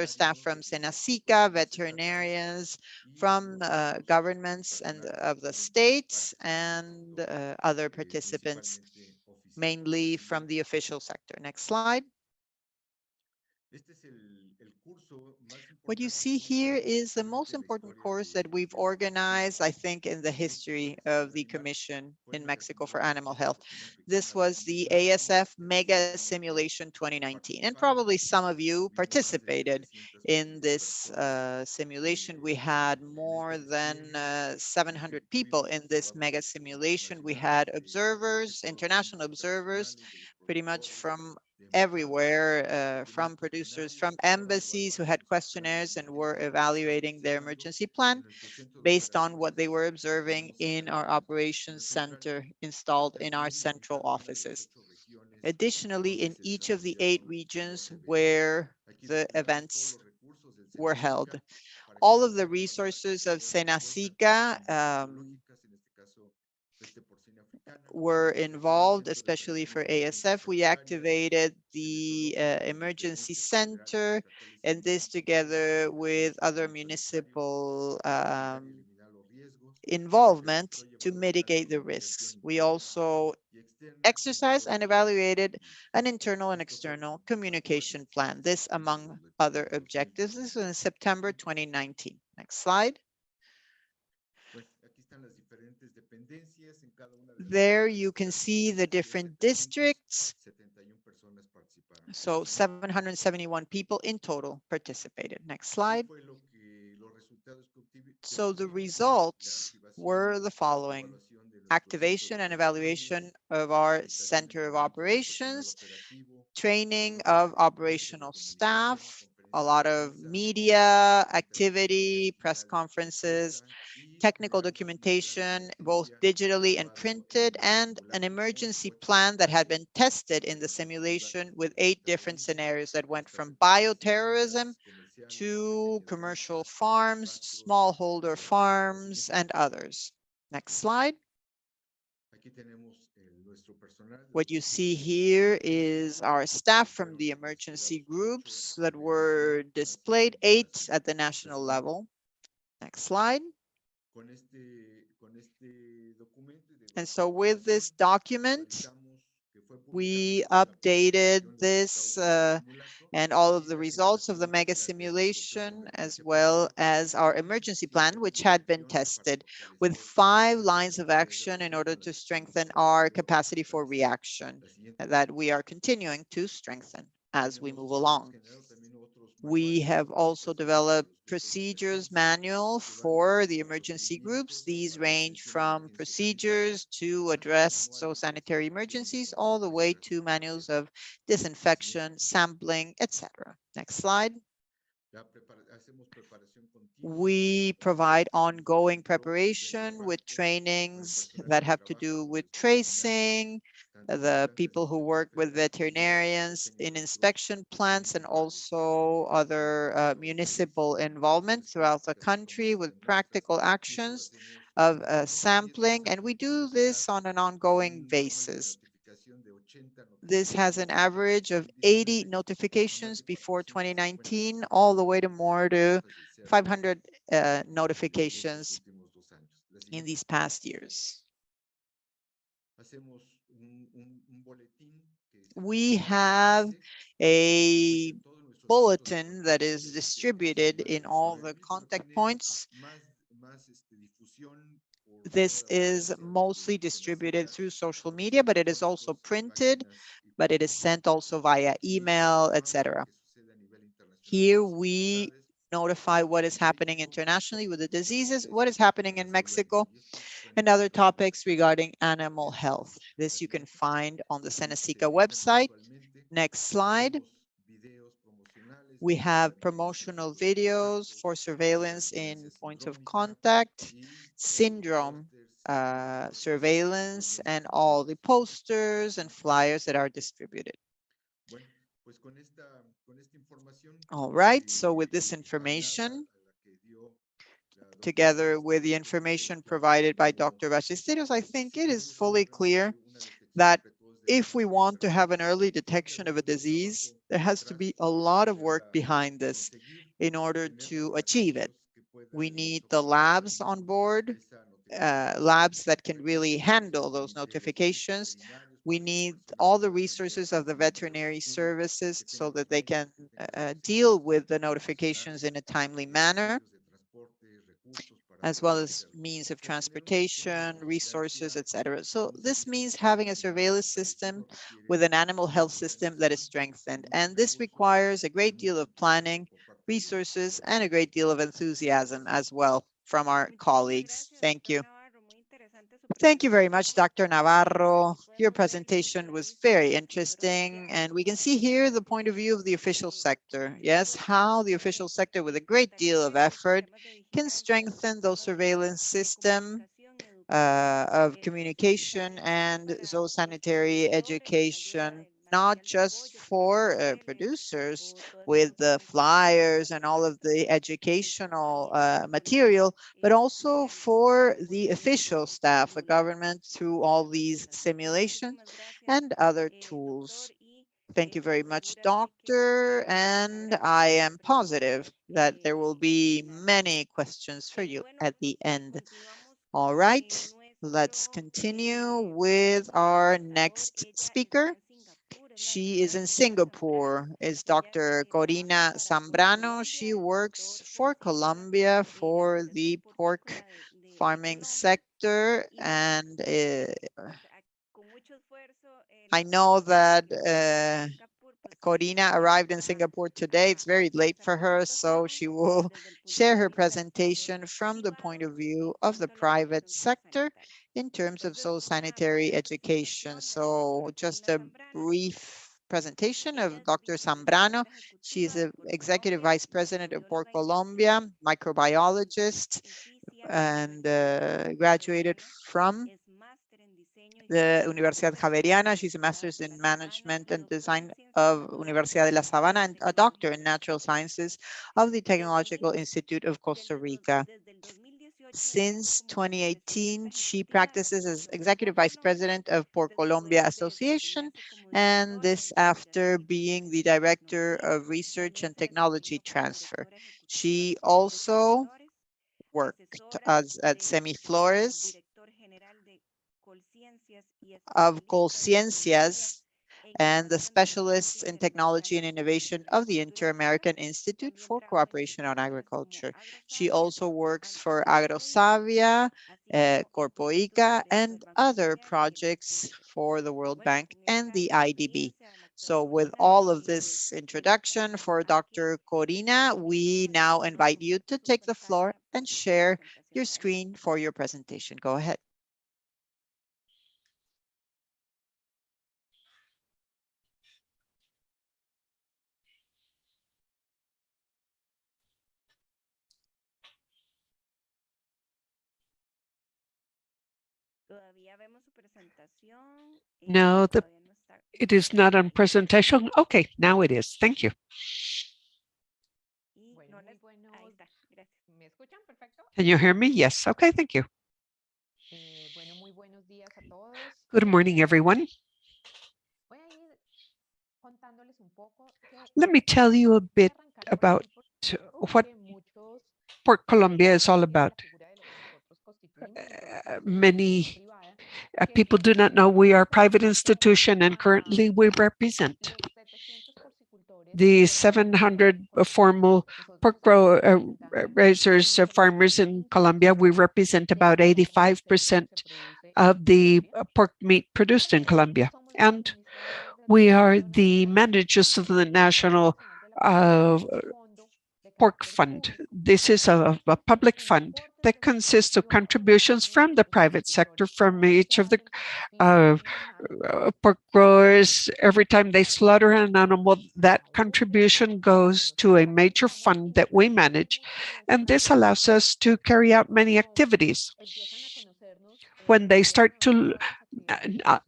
staff from Senacica, veterinarians, from governments and of the states, and other participants, mainly from the official sector. Next slide. What you see here is the most important course that we've organized, I think, in the history of the Commission in Mexico for Animal Health. This was the ASF Mega Simulation 2019, and probably some of you participated in this simulation. We had more than 700 people in this mega simulation. We had observers, international observers, pretty much from everywhere from producers, from embassies who had questionnaires and were evaluating their emergency plan based on what they were observing in our operations center installed in our central offices. Additionally, in each of the 8 regions where the events were held, all of the resources of Senacica were involved, especially for ASF. We activated the emergency center, and this together with other municipal involvement to mitigate the risks. We also exercised and evaluated an internal and external communication plan, this among other objectives. This was in September 2019. Next slide. There you can see the different districts. So 771 people in total participated. Next slide. So the results were the following: activation and evaluation of our center of operations, training of operational staff, a lot of media activity, press conferences, technical documentation, both digitally and printed, and an emergency plan that had been tested in the simulation with 8 different scenarios that went from bioterrorism to commercial farms, smallholder farms, and others. Next slide. What you see here is our staff from the emergency groups that were displayed, 8 at the national level. Next slide. And so with this document, we updated this and all of the results of the mega simulation, as well as our emergency plan, which had been tested with 5 lines of action in order to strengthen our capacity for reaction that we are continuing to strengthen as we move along. We have also developed procedures manual for the emergency groups. These range from procedures to address sanitary emergencies all the way to manuals of disinfection, sampling, etc. Next slide. We provide ongoing preparation with trainings that have to do with tracing, the people who work with veterinarians in inspection plants, and also other municipal involvement throughout the country with practical actions of sampling. And we do this on an ongoing basis. This has an average of 80 notifications before 2019, all the way to more to 500 notifications in these past years. We have a bulletin that is distributed in all the contact points. This is mostly distributed through social media, but it is also printed, but it is sent also via email, etc. Here we notify what is happening internationally with the diseases, what is happening in Mexico, and other topics regarding animal health. This you can find on the Senacica website. Next slide. We have promotional videos for surveillance in points of contact, syndrome surveillance, and all the posters and flyers that are distributed. All right, so with this information, together with the information provided by Dr. Ballesteros, I think it is fully clear that if we want to have an early detection of a disease, there has to be a lot of work behind this in order to achieve it. We need the labs on board, labs that can really handle those notifications. We need all the resources of the veterinary services so that they can deal with the notifications in a timely manner, as well as means of transportation, resources, etc. So this means having a surveillance system with an animal health system that is strengthened. And this requires a great deal of planning, resources, and a great deal of enthusiasm as well from our colleagues. Thank you. Thank you very much, Dr. Navarro. Your presentation was very interesting, and we can see here the point of view of the official sector. Yes, how the official sector, with a great deal of effort, can strengthen those surveillance system of communication and zoosanitary education, not just for producers with the flyers and all of the educational material, but also for the official staff, the government, through all these simulations and other tools. Thank you very much, Doctor. And I am positive that there will be many questions for you at the end. All right, let's continue with our next speaker. She is in Singapore, is Dr. Corina Zambrano. She works for Colombia for the pork farming sector. And I know that Corina arrived in Singapore today. It's very late for her, so she will share her presentation from the point of view of the private sector in terms of zoosanitary education. So just a brief presentation of Dr. Zambrano. She is the Executive Vice President of Port Colombia, microbiologist, and graduated from the Universidad Javeriana. She's a master's in management and design of Universidad de La Sabana and a doctor in natural sciences of the Technological Institute of Costa Rica. Since 2018, she practices as executive vice president of Por Colombia Association, and this after being the director of research and technology transfer. She also worked as at Semiflores of Colciencias and the specialists in technology and innovation of the Inter-American Institute for Cooperation on Agriculture. She also works for AgroSavia, Corpoica, and other projects for the World Bank and the IDB. So with all of this introduction for Dr. Corina, we now invite you to take the floor and share your screen for your presentation. Go ahead. No, it is not on presentation. Okay, now it is. Thank you. Can you hear me? Yes. Okay, thank you. Good morning, everyone. Let me tell you a bit about what Port Colombia is all about. Many people do not know we are a private institution, and currently we represent the 700 formal pork raisers, farmers in Colombia. We represent about 85% of the pork meat produced in Colombia. And we are the managers of the National Pork Fund. This is a public fund that consists of contributions from the private sector, from each of the pork growers. Every time they slaughter an animal, that contribution goes to a major fund that we manage, and this allows us to carry out many activities. When they start to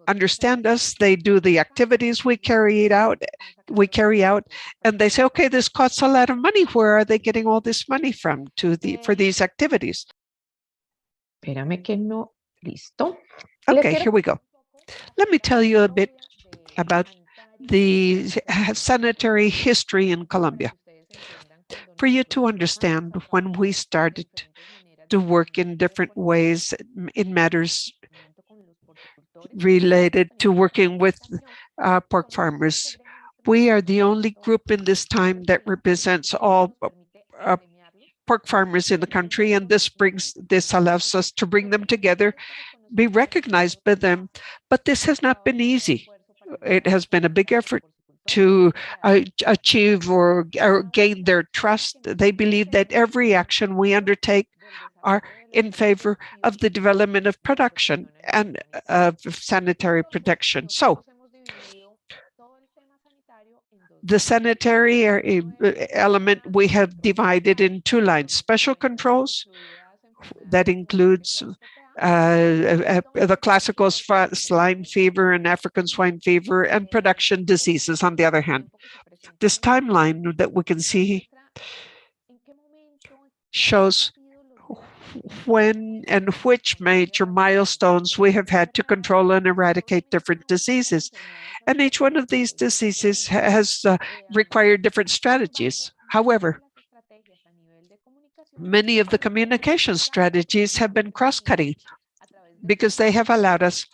understand us, they do the activities we carry out, and they say, okay, this costs a lot of money. Where are they getting all this money from for these activities? Espérame que no. Listo. Okay, here we go. Let me tell you a bit about the sanitary history in Colombia. For you to understand, when we started to work in different ways in matters related to working with pork farmers, we are the only group in this time that represents all pork farmers in the country, and this allows us to bring them together, be recognized by them. But this has not been easy. It has been a big effort to achieve or gain their trust. They believe that every action we undertake are in favor of the development of production and of sanitary protection. So the sanitary element we have divided in two lines: special controls, that includes the classical swine fever and African swine fever, and production diseases on the other hand. This timeline that we can see shows when and which major milestones we have had to control and eradicate different diseases. And each one of these diseases has required different strategies. However, many of the communication strategies have been cross-cutting because they have allowed us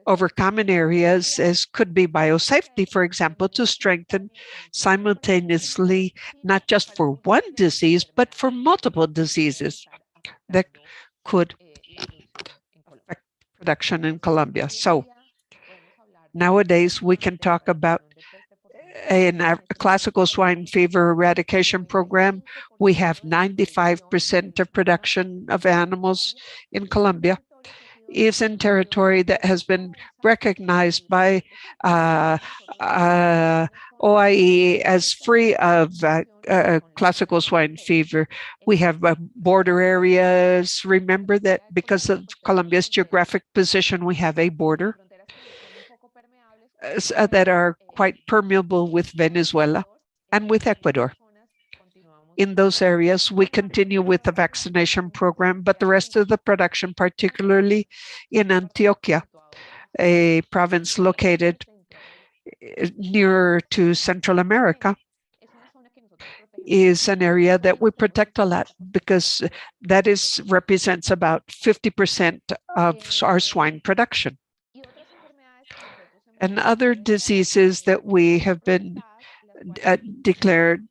over common areas, as could be biosafety, for example, to strengthen simultaneously, not just for one disease, but for multiple diseases that could affect production in Colombia. So nowadays we can talk about a classical swine fever eradication program. We have 95% of production of animals in Colombia is in territory that has been recognized by OIE as free of classical swine fever. We have border areas. Remember that because of Colombia's geographic position, we have a border that are quite permeable with Venezuela and with Ecuador. In those areas, we continue with the vaccination program, but the rest of the production, particularly in Antioquia, a province located nearer to Central America, is an area that we protect a lot because that represents about 50% of our swine production. And other diseases that we have been declared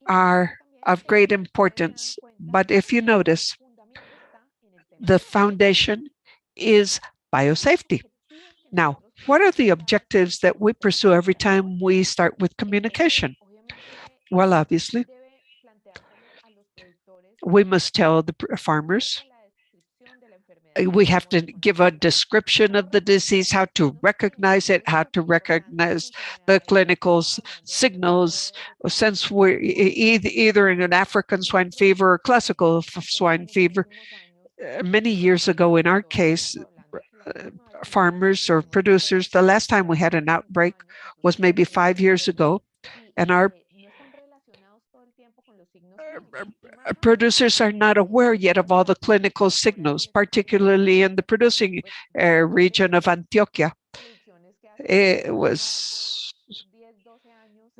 are of great importance. But if you notice, the foundation is biosafety. Now, what are the objectives that we pursue every time we start with communication? Well, obviously, we must tell the farmers. We have to give a description of the disease, how to recognize it, how to recognize the clinical signals, since we're either in an African swine fever or classical swine fever. Many years ago, in our case, farmers or producers, the last time we had an outbreak was maybe 5 years ago, and our producers are not aware yet of all the clinical signals, particularly in the producing region of Antioquia.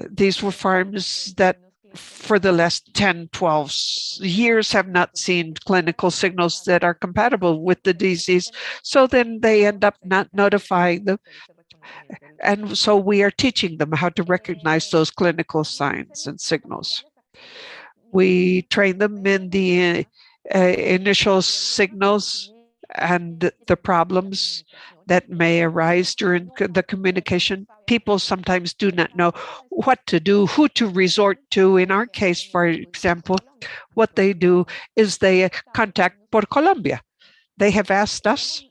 These were farms that for the last 10, 12 years have not seen clinical signals that are compatible with the disease. So then they end up not notifying them. And so we are teaching them how to recognize those clinical signs and signals. We train them in the initial signals and the problems that may arise during the communication. People sometimes do not know what to do, who to resort to. In our case, for example, what they do is they contact Por Colombia. They have asked us,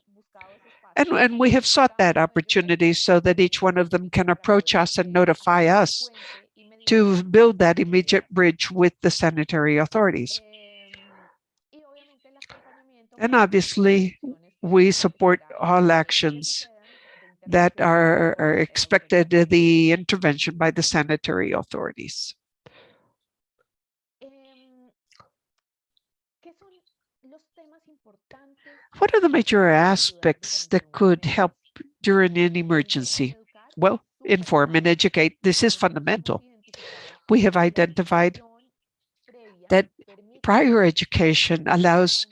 and we have sought that opportunity so that each one of them can approach us and notify us to build that immediate bridge with the sanitary authorities. And obviously, we support all actions that are expected, the intervention by the sanitary authorities. What are the major aspects that could help during an emergency? Well, inform and educate. This is fundamental. We have identified that prior education allows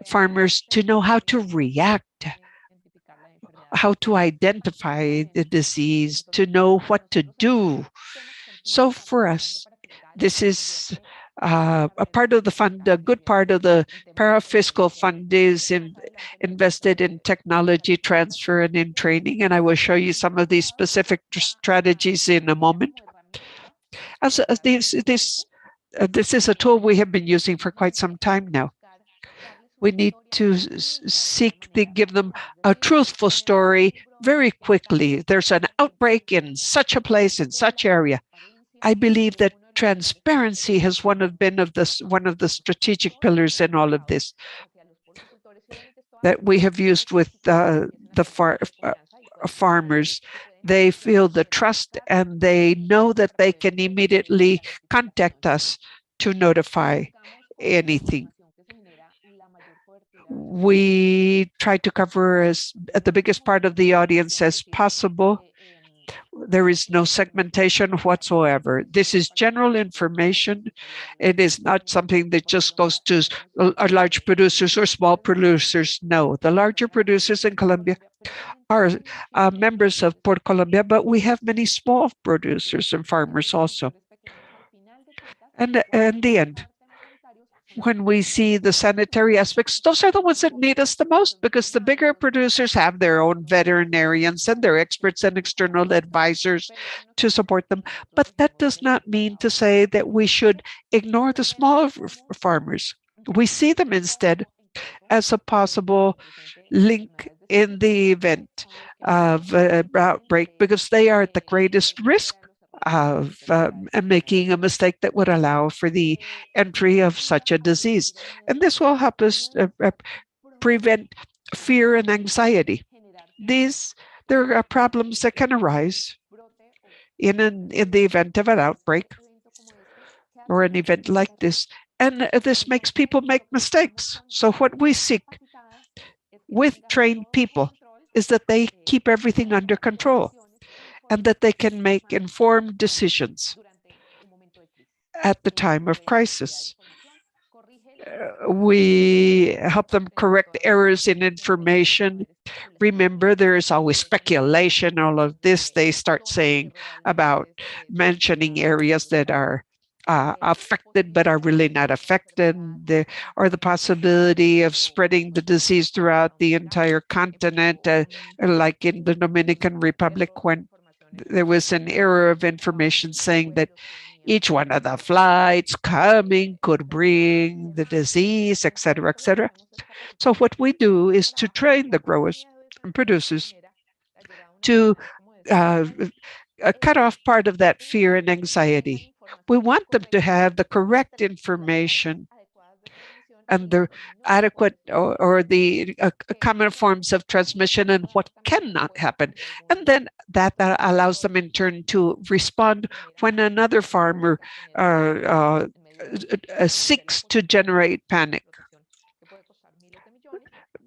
farmers to know how to react, how to identify the disease, to know what to do. So for us, this is a part of the fund, a good part of the parafiscal fund is invested in technology transfer and in training, and I will show you some of these specific strategies in a moment. This is a tool we have been using for quite some time now. We need to seek to give them a truthful story very quickly. There's an outbreak in such a place, in such area. I believe that transparency has one of the strategic pillars in all of this that we have used with farmers. They feel the trust and they know that they can immediately contact us to notify anything. We try to cover the biggest part of the audience as possible. There is no segmentation whatsoever. This is general information. It is not something that just goes to large producers or small producers. No, the larger producers in Colombia are members of Port Colombia, but we have many small producers and farmers also. And in the end, when we see the sanitary aspects, those are the ones that need us the most, because the bigger producers have their own veterinarians and their experts and external advisors to support them. But that does not mean to say that we should ignore the small farmers. We see them instead as a possible link in the event of an outbreak, because they are at the greatest risk of making a mistake that would allow for the entry of such a disease. And this will help us prevent fear and anxiety. There are problems that can arise in the event of an outbreak or an event like this. And this makes people make mistakes. So what we seek with trained people is that they keep everything under control and that they can make informed decisions at the time of crisis. We help them correct errors in information. Remember, there is always speculation, all of this. They start saying about mentioning areas that are affected but are really not affected, or the possibility of spreading the disease throughout the entire continent, like in the Dominican Republic, when there was an error of information saying that each one of the flights coming could bring the disease, et cetera, et cetera. So what we do is to train the growers and producers to cut off part of that fear and anxiety. We want them to have the correct information and the adequate or the common forms of transmission and what cannot happen. And then that allows them in turn to respond when another farmer seeks to generate panic.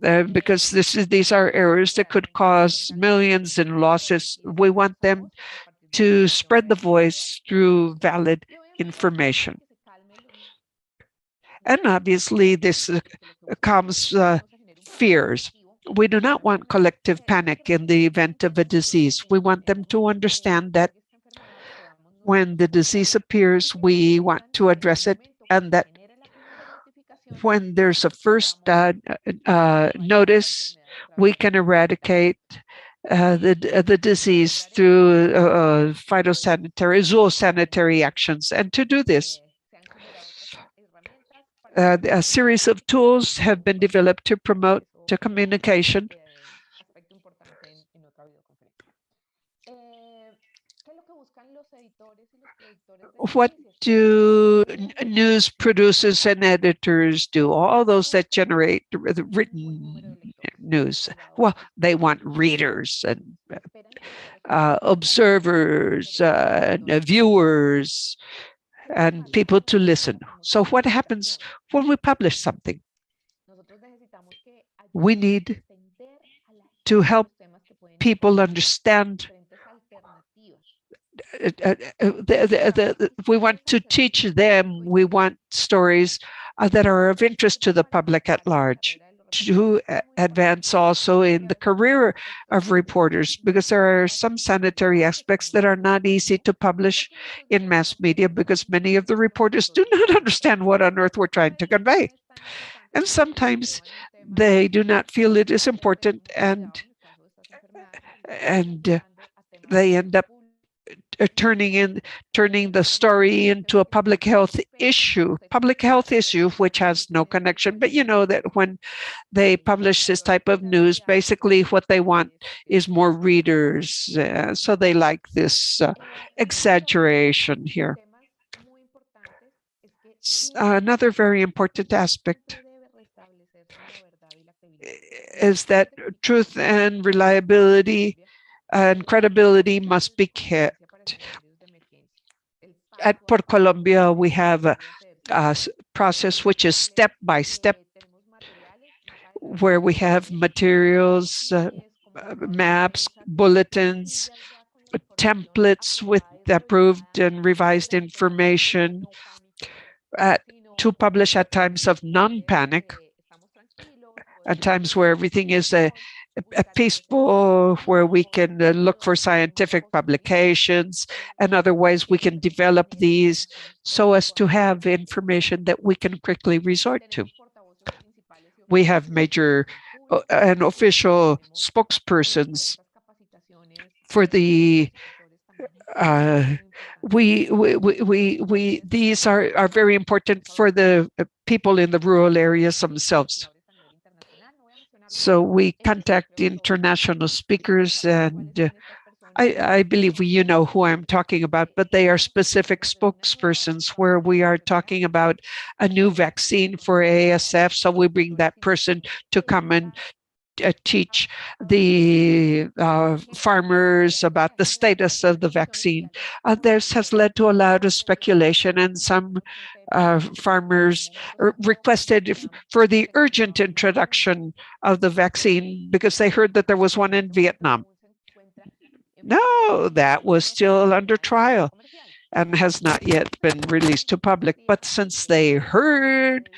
Because these are errors that could cause millions in losses. We want them to spread the voice through valid information. And obviously, this calms fears. We do not want collective panic in the event of a disease. We want them to understand that when the disease appears, we want to address it, and that when there's a first notice, we can eradicate the disease through phytosanitary, zoosanitary actions. And to do this, a series of tools have been developed to promote communication. What do news producers and editors do? All those that generate the written news. Well, they want readers and observers, viewers, and people to listen. So what happens when we publish something? We need to help people understand. We want to teach them. We want stories that are of interest to the public at large, to advance also in the career of reporters, because there are some sanitary aspects that are not easy to publish in mass media, because many of the reporters do not understand what on earth we're trying to convey. And sometimes they do not feel it is important, and they end up turning the story into a public health issue, which has no connection. But you know that when they publish this type of news, basically what they want is more readers. So they like this exaggeration here. Another very important aspect is that truth and reliability and credibility must be kept. At Port Colombia, we have a process which is step by step, where we have materials, maps, bulletins, templates with approved and revised information to publish at times of non-panic, at times where everything is peaceful, where we can look for scientific publications, and otherwise we can develop these so as to have information that we can quickly resort to. We have major and official spokespersons for the these are very important for the people in the rural areas themselves. So we contact international speakers, and I believe you know who I'm talking about, but they are specific spokespersons where we are talking about a new vaccine for ASF. So we bring that person to come and teach the farmers about the status of the vaccine. This has led to a lot of speculation, and some farmers requested for the urgent introduction of the vaccine because they heard that there was one in Vietnam. No, that was still under trial and has not yet been released to public. But since they heard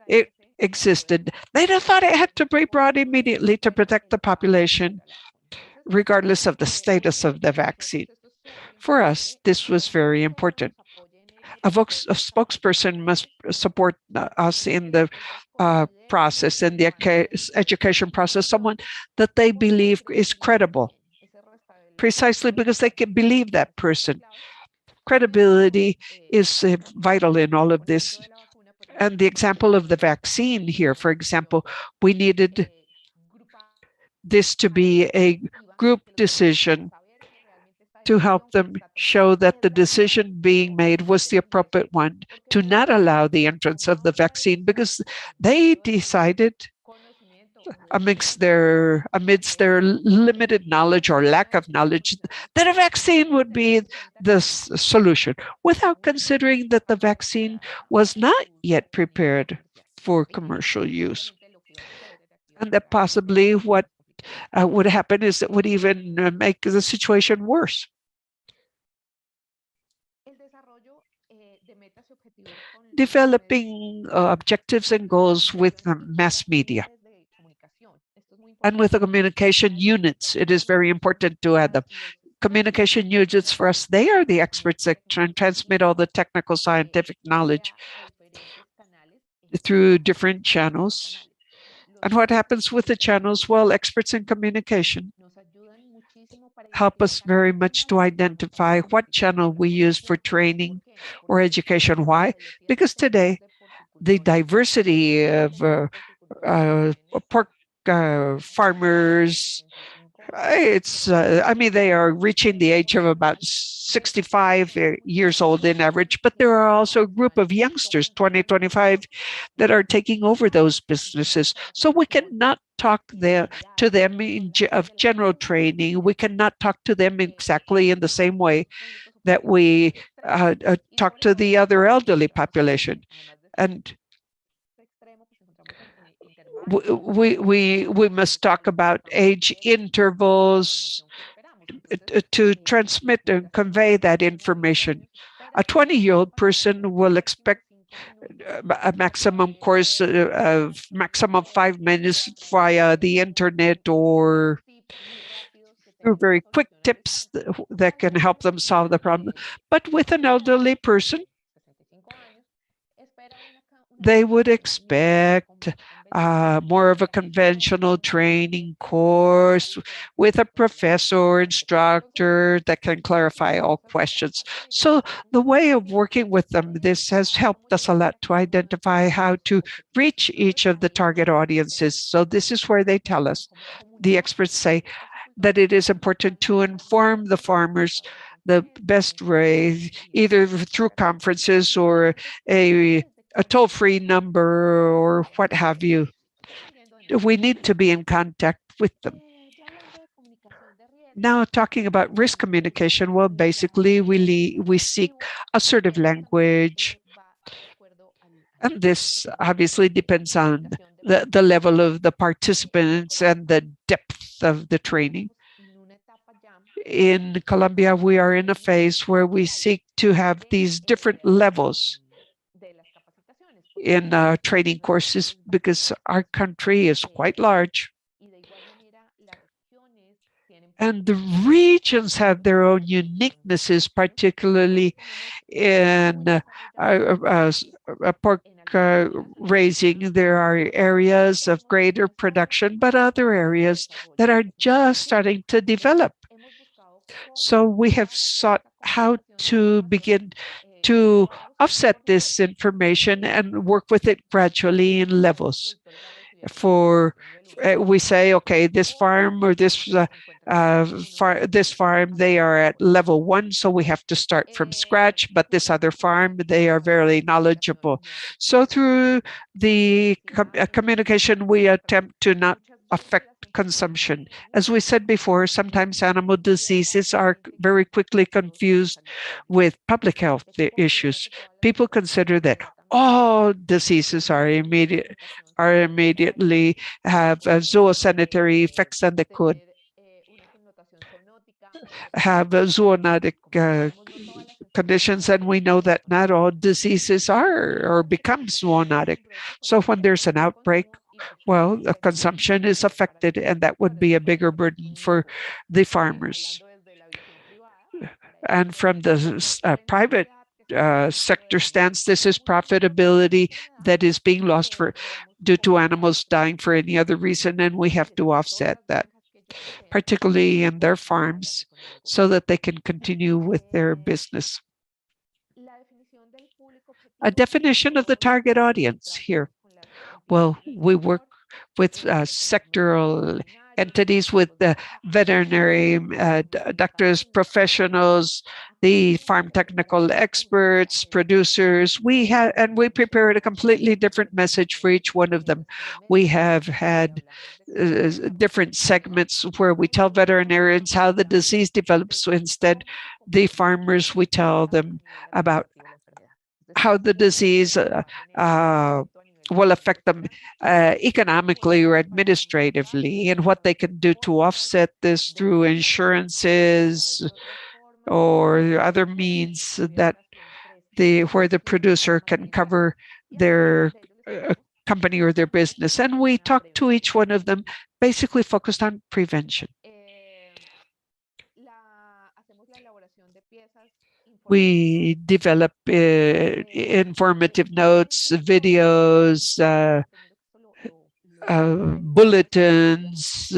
it existed, they thought it had to be brought immediately to protect the population, regardless of the status of the vaccine. For us, this was very important. A spokesperson must support us in the process, in the education process, someone that they believe is credible, precisely because they can believe that person. Credibility is vital in all of this. And the example of the vaccine here, for example, we needed this to be a group decision to help them show that the decision being made was the appropriate one to not allow the entrance of the vaccine, because they decided amidst their limited knowledge or lack of knowledge that a vaccine would be the solution, without considering that the vaccine was not yet prepared for commercial use. And that possibly what would happen is it would even make the situation worse. Developing objectives and goals with mass media and with the communication units. It is very important to add them. Communication units for us, they are the experts that transmit all the technical scientific knowledge through different channels. And what happens with the channels? Well, experts in communication help us very much to identify what channel we use for training or education. Why? Because today, the diversity of pork farmers, I mean, they are reaching the age of about 65 years old in average, but there are also a group of youngsters, 20, 25, that are taking over those businesses. So we cannot talk to them of general training. We cannot talk to them exactly in the same way that we talk to the other elderly population. And we must talk about age intervals to transmit and convey that information. A 20-year-old person will expect a maximum course of maximum 5 minutes via the internet or through very quick tips that can help them solve the problem. But with an elderly person, they would expect more of a conventional training course with a professor or instructor that can clarify all questions. So the way of working with them, this has helped us a lot to identify how to reach each of the target audiences. So this is where they tell us, the experts say, that it is important to inform the farmers the best way, either through conferences or a toll-free number or what have you. We need to be in contact with them. Now, talking about risk communication, well, basically, we seek assertive language, and this obviously depends on the level of the participants and the depth of the training. In Colombia, we are in a phase where we seek to have these different levels in training courses because our country is quite large. And the regions have their own uniquenesses, particularly in pork raising. There are areas of greater production, but other areas that are just starting to develop. So we have sought how to begin to offset this information and work with it gradually in levels. We say, okay, this farm or this farm, they are at level 1, so we have to start from scratch, but this other farm, they are very knowledgeable. So through the communication, we attempt to not affect consumption. As we said before, sometimes animal diseases are very quickly confused with public health issues. People consider that all diseases are immediately have zoosanitary effects, and they could have zoonotic conditions, and we know that not all diseases are or become zoonotic. So when there's an outbreak, well, the consumption is affected, and that would be a bigger burden for the farmers. And from the private sector stance, this is profitability that is being lost due to animals dying for any other reason, and we have to offset that, particularly in their farms, so that they can continue with their business. A definition of the target audience here. Well, we work with sectoral entities, with the veterinary doctors, professionals, the farm technical experts, producers. We prepared a completely different message for each one of them. We have had different segments where we tell veterinarians how the disease develops. So instead, the farmers, we tell them about how the disease will affect them economically or administratively, and what they can do to offset this through insurances or other means that where the producer can cover their company or their business. And we talk to each one of them, basically focused on prevention. We develop informative notes, videos, bulletins,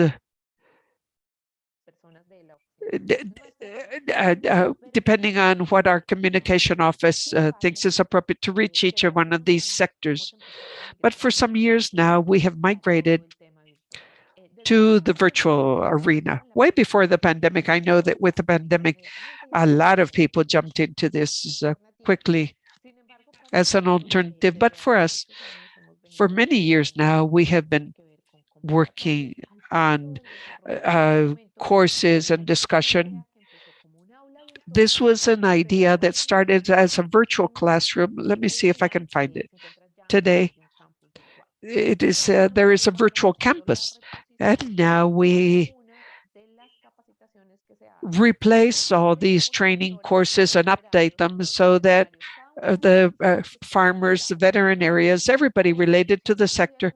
depending on what our communication office thinks is appropriate to reach each of one of these sectors. But for some years now, we have migrated to the virtual arena. Way before the pandemic, I know that with the pandemic, a lot of people jumped into this quickly as an alternative. But for us, for many years now, we have been working on courses and discussion. This was an idea that started as a virtual classroom. Let me see if I can find it. Today, it is there is a virtual campus, and now we replace all these training courses and update them so that the farmers, the veterinarians, everybody related to the sector,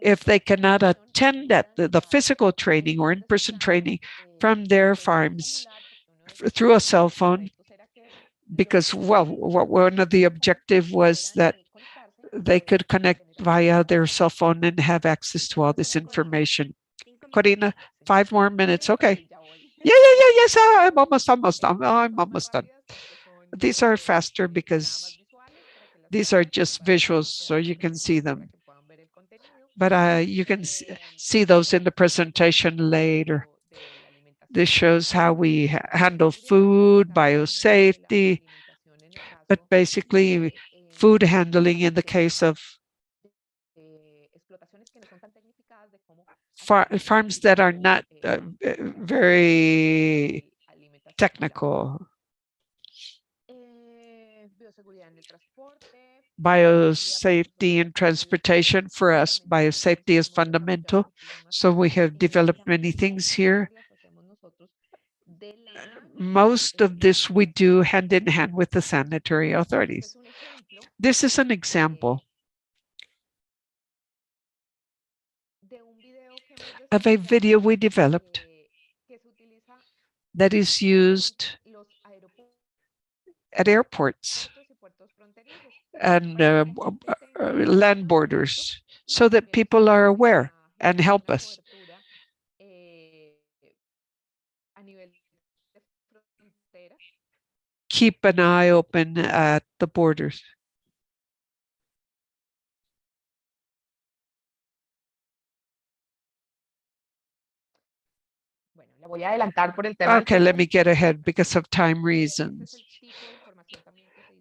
if they cannot attend at the physical training or in-person training from their farms through a cell phone, because, well, one of the objective was that they could connect via their cell phone and have access to all this information. Corina, 5 more minutes. Okay. Yes. I'm almost done. These are faster because these are just visuals, so you can see them. But you can see those in the presentation later. This shows how we handle food, biosafety, but basically food handling in the case of farms that are not very technical. Biosafety in transportation, for us, biosafety is fundamental. So we have developed many things here. Most of this we do hand in hand with the sanitary authorities. This is an example of a video we developed that is used at airports and land borders so that people are aware and help us. Keep an eye open at the borders. Okay, let me get ahead because of time reasons.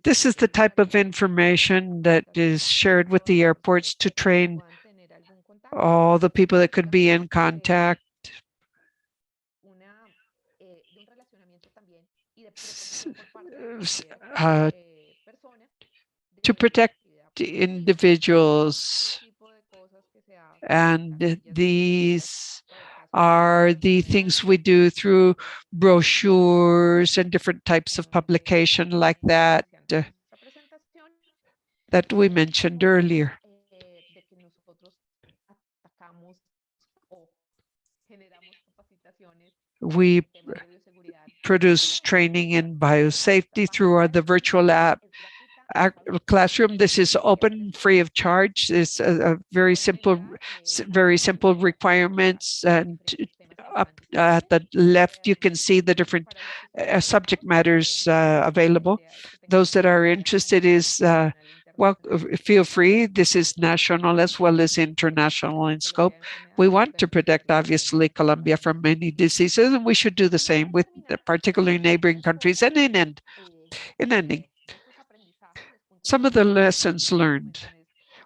This is the type of information that is shared with the airports to train all the people that could be in contact. To protect individuals. And these are the things we do through brochures and different types of publication like that that we mentioned earlier. We produce training in biosafety through the virtual app. Our classroom, this is open, free of charge. It's a very simple requirements. And up at the left, you can see the different subject matters available. Those that are interested is, well, feel free. This is national as well as international in scope. We want to protect, obviously, Colombia from many diseases, and we should do the same with particularly neighboring countries. And in ending, some of the lessons learned.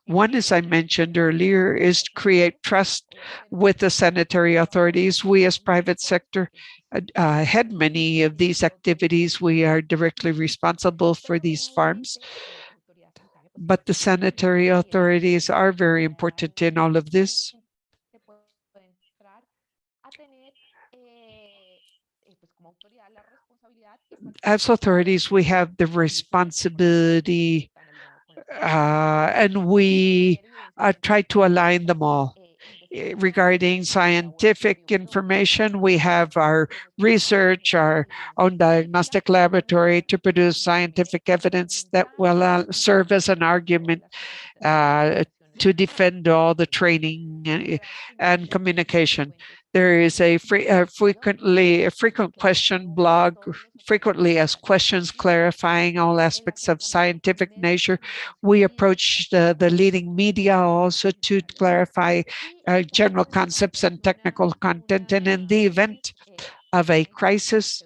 One, as I mentioned earlier, is to create trust with the sanitary authorities. We as private sector had many of these activities. We are directly responsible for these farms. But the sanitary authorities are very important in all of this. As authorities, we have the responsibility and we try to align them all. Regarding scientific information, we have our research, our own diagnostic laboratory to produce scientific evidence that will serve as an argument to defend all the training and communication. There is a frequent question blog, frequently asked questions clarifying all aspects of scientific nature. We approach the leading media also to clarify general concepts and technical content. And in the event of a crisis,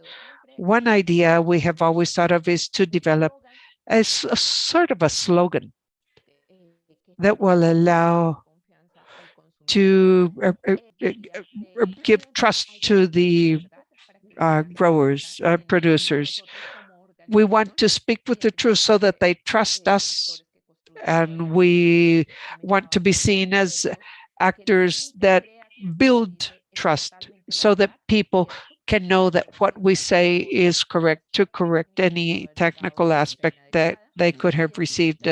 one idea we have always thought of is to develop a sort of a slogan that will allow to give trust to the growers, producers. We want to speak with the truth so that they trust us, and we want to be seen as actors that build trust so that people can know that what we say is correct, to correct any technical aspect that they could have received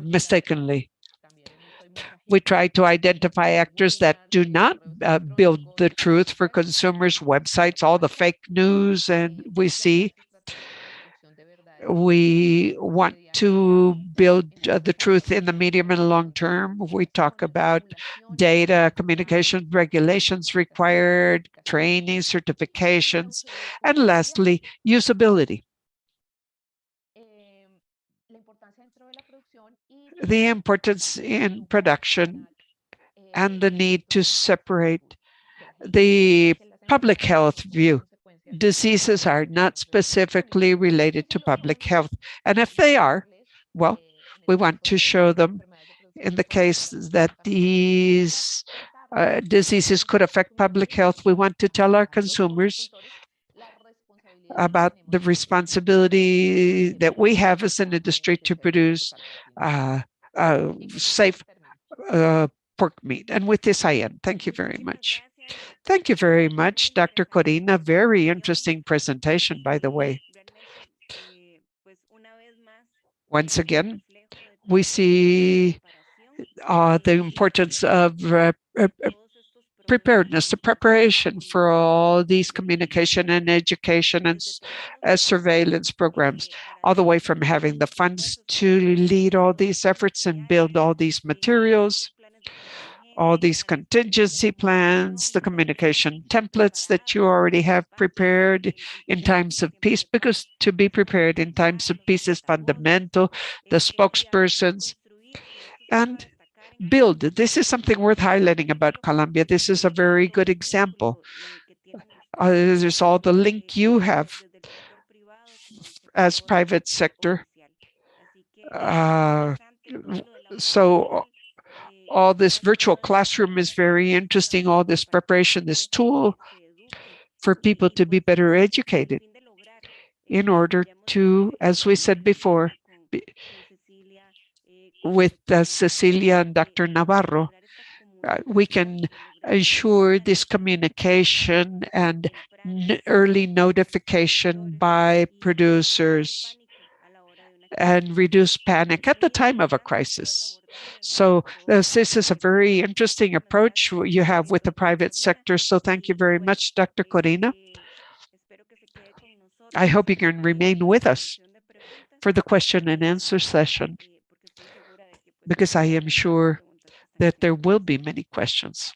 mistakenly. We try to identify actors that do not build the truth for consumers, websites, all the fake news, and we see We want to build the truth in the medium and long term. We talk about data, communication, regulations required, training, certifications, and lastly, usability. The importance in production and the need to separate the public health view. Diseases are not specifically related to public health. And if they are, well, we want to show them in the case that these diseases could affect public health. We want to tell our consumers about the responsibility that we have as an industry to produce safe pork meat. And with this, I end. Thank you very much. Thank you very much, Dr. Corina. Very interesting presentation, by the way. Once again, we see the importance of preparedness, the preparation for all these communication and education and surveillance programs, all the way from having the funds to lead all these efforts and build all these materials, all these contingency plans, the communication templates that you already have prepared in times of peace, because to be prepared in times of peace is fundamental, the spokespersons, and build. This is something worth highlighting about Colombia. This is a very good example. There's all the link you have as private sector. So all this virtual classroom is very interesting, all this preparation, this tool for people to be better educated in order to, as we said before, with Cecilia and Dr. Navarro, we can ensure this communication and early notification by producers and reduce panic at the time of a crisis. So this is a very interesting approach you have with the private sector. So thank you very much, Dr. Corina. I hope you can remain with us for the question and answer session, because I am sure that there will be many questions.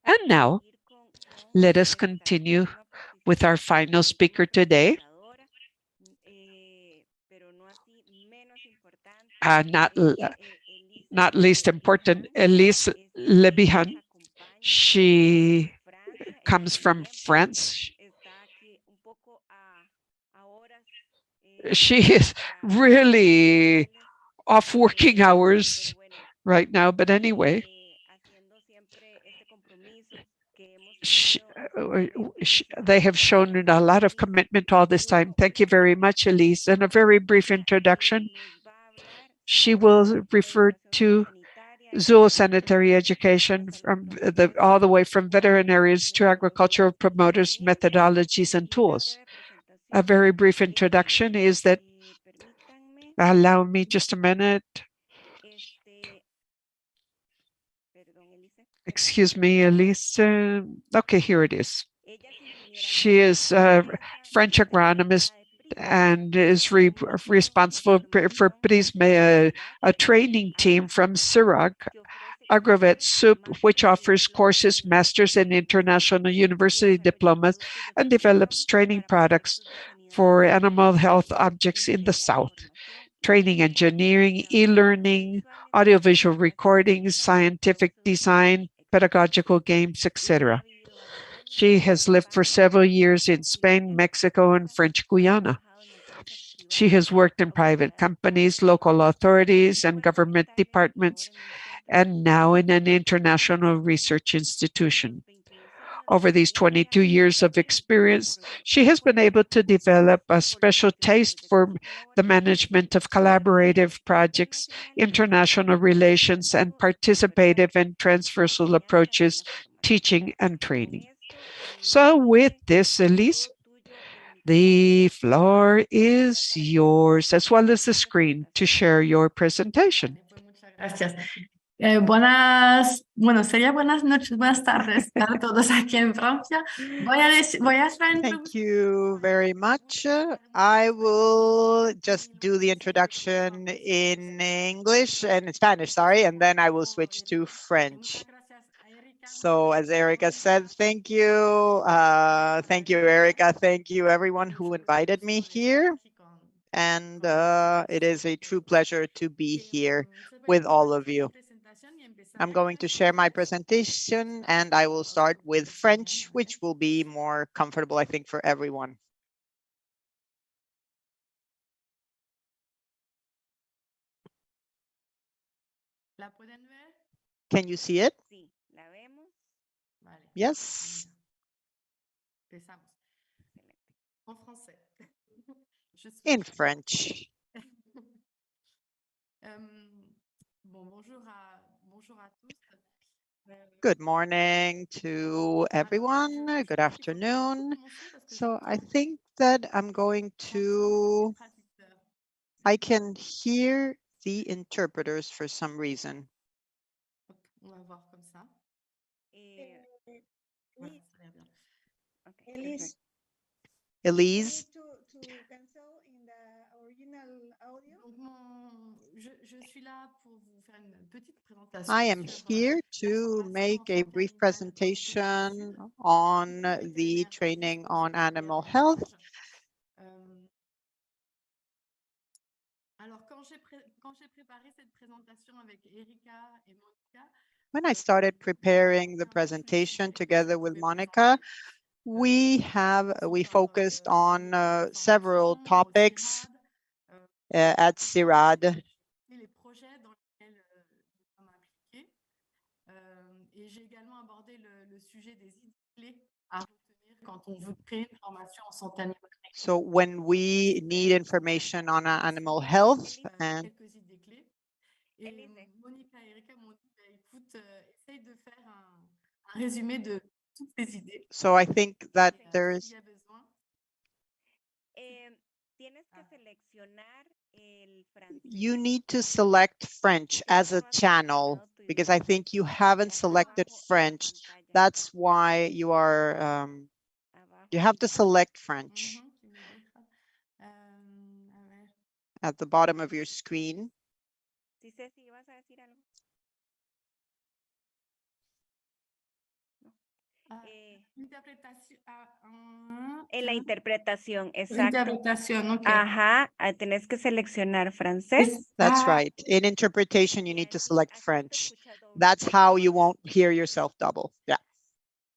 And now, let us continue with our final speaker today. Not least important, Elise Lebihan. She comes from France. She is really off working hours right now, but anyway, they have shown a lot of commitment all this time. Thank you very much, Elise. And a very brief introduction. She will refer to zoosanitary education from all the way from veterinarians to agricultural promoters, methodologies, and tools. A very brief introduction is that, allow me just a minute. Excuse me, Elise. Okay, here it is. She is a French agronomist and is responsible for Prisme, a training team from CIRAG, Agrovet Soup, which offers courses, master's, and international university diplomas, and develops training products for animal health objects in the South. Training engineering, e-learning, audiovisual recordings, scientific design, pedagogical games, etc. She has lived for several years in Spain, Mexico, and French Guiana. She has worked in private companies, local authorities, and government departments, and now in an international research institution. Over these 22 years of experience, she has been able to develop a special taste for the management of collaborative projects, international relations, and participative and transversal approaches, teaching and training. So with this, Elise, the floor is yours, as well as the screen, to share your presentation. Sería buenas noches, buenas tardes a todos aquí en Francia. Voy a hacer la Thank you very much. I will just do the introduction in English and in Spanish, sorry, and then I will switch to French. So as Erica said, thank you. Thank you, Erica. Thank you, everyone who invited me here. And it is a true pleasure to be here with all of you. I'm going to share my presentation and I will start with French, which will be more comfortable, I think, for everyone. Can you see it? Sí, la vemos. Yes. In French. Good morning to everyone. Good afternoon. So I think that I can hear the interpreters for some reason. Okay, Elise, to cancel in the original audio? I am here to make a brief presentation on the training on animal health. When I started preparing the presentation together with Monica, we focused on several topics at CIRAD. So when we need information on animal health, and so I think that there's you need to select French as a channel because I think you haven't selected French. That's why you are you have to select French at the bottom of your screen. En la interpretación, exacto. Interpretación, ok. Ajá, tenés que seleccionar francés. That's right. In interpretation, you need to select French. That's how you won't hear yourself double. Yeah.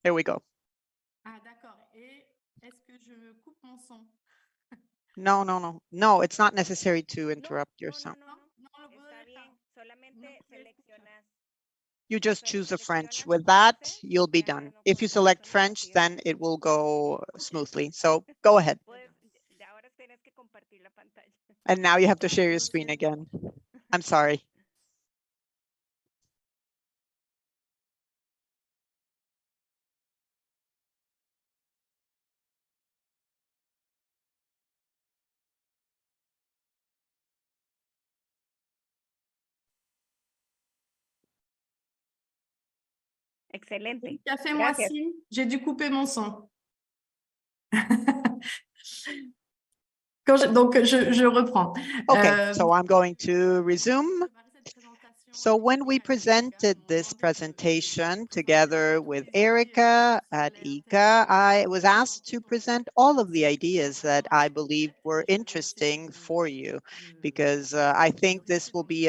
There we go. No, it's not necessary to interrupt your sound. You just choose a French. With that, you'll be done. If you select French, then it will go smoothly. So go ahead. And now you have to share your screen again. I'm sorry. Excelente. Fais-moi signe, j'ai dû couper mon son. Donc, je reprends. Okay, so I'm going to resume. So when we presented this presentation together with Erica at ICA, I was asked to present all of the ideas that I believe were interesting for you, because I think this will be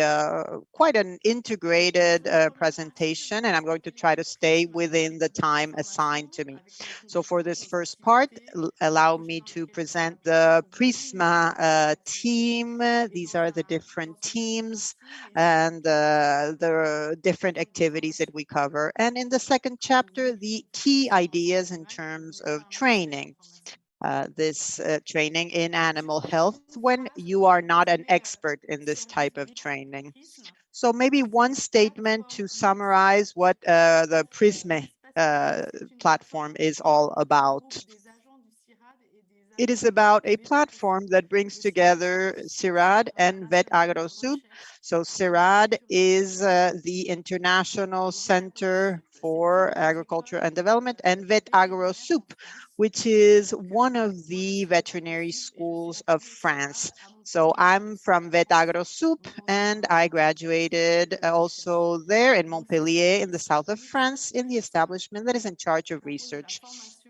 quite an integrated presentation, and I'm going to try to stay within the time assigned to me. So for this first part, allow me to present the Prisma team. These are the different teams and the different activities that we cover. And in the second chapter, the key ideas in terms of training. This training in animal health when you are not an expert in this type of training. So maybe one statement to summarize what the Prisma platform is all about. It is about a platform that brings together CIRAD and Vet AgroSoup. So CIRAD is the International Center for Agriculture and Development, and Vet AgroSoup, which is one of the veterinary schools of France. So I'm from Vet AgroSoup, and I graduated also there in Montpellier in the south of France in the establishment that is in charge of research.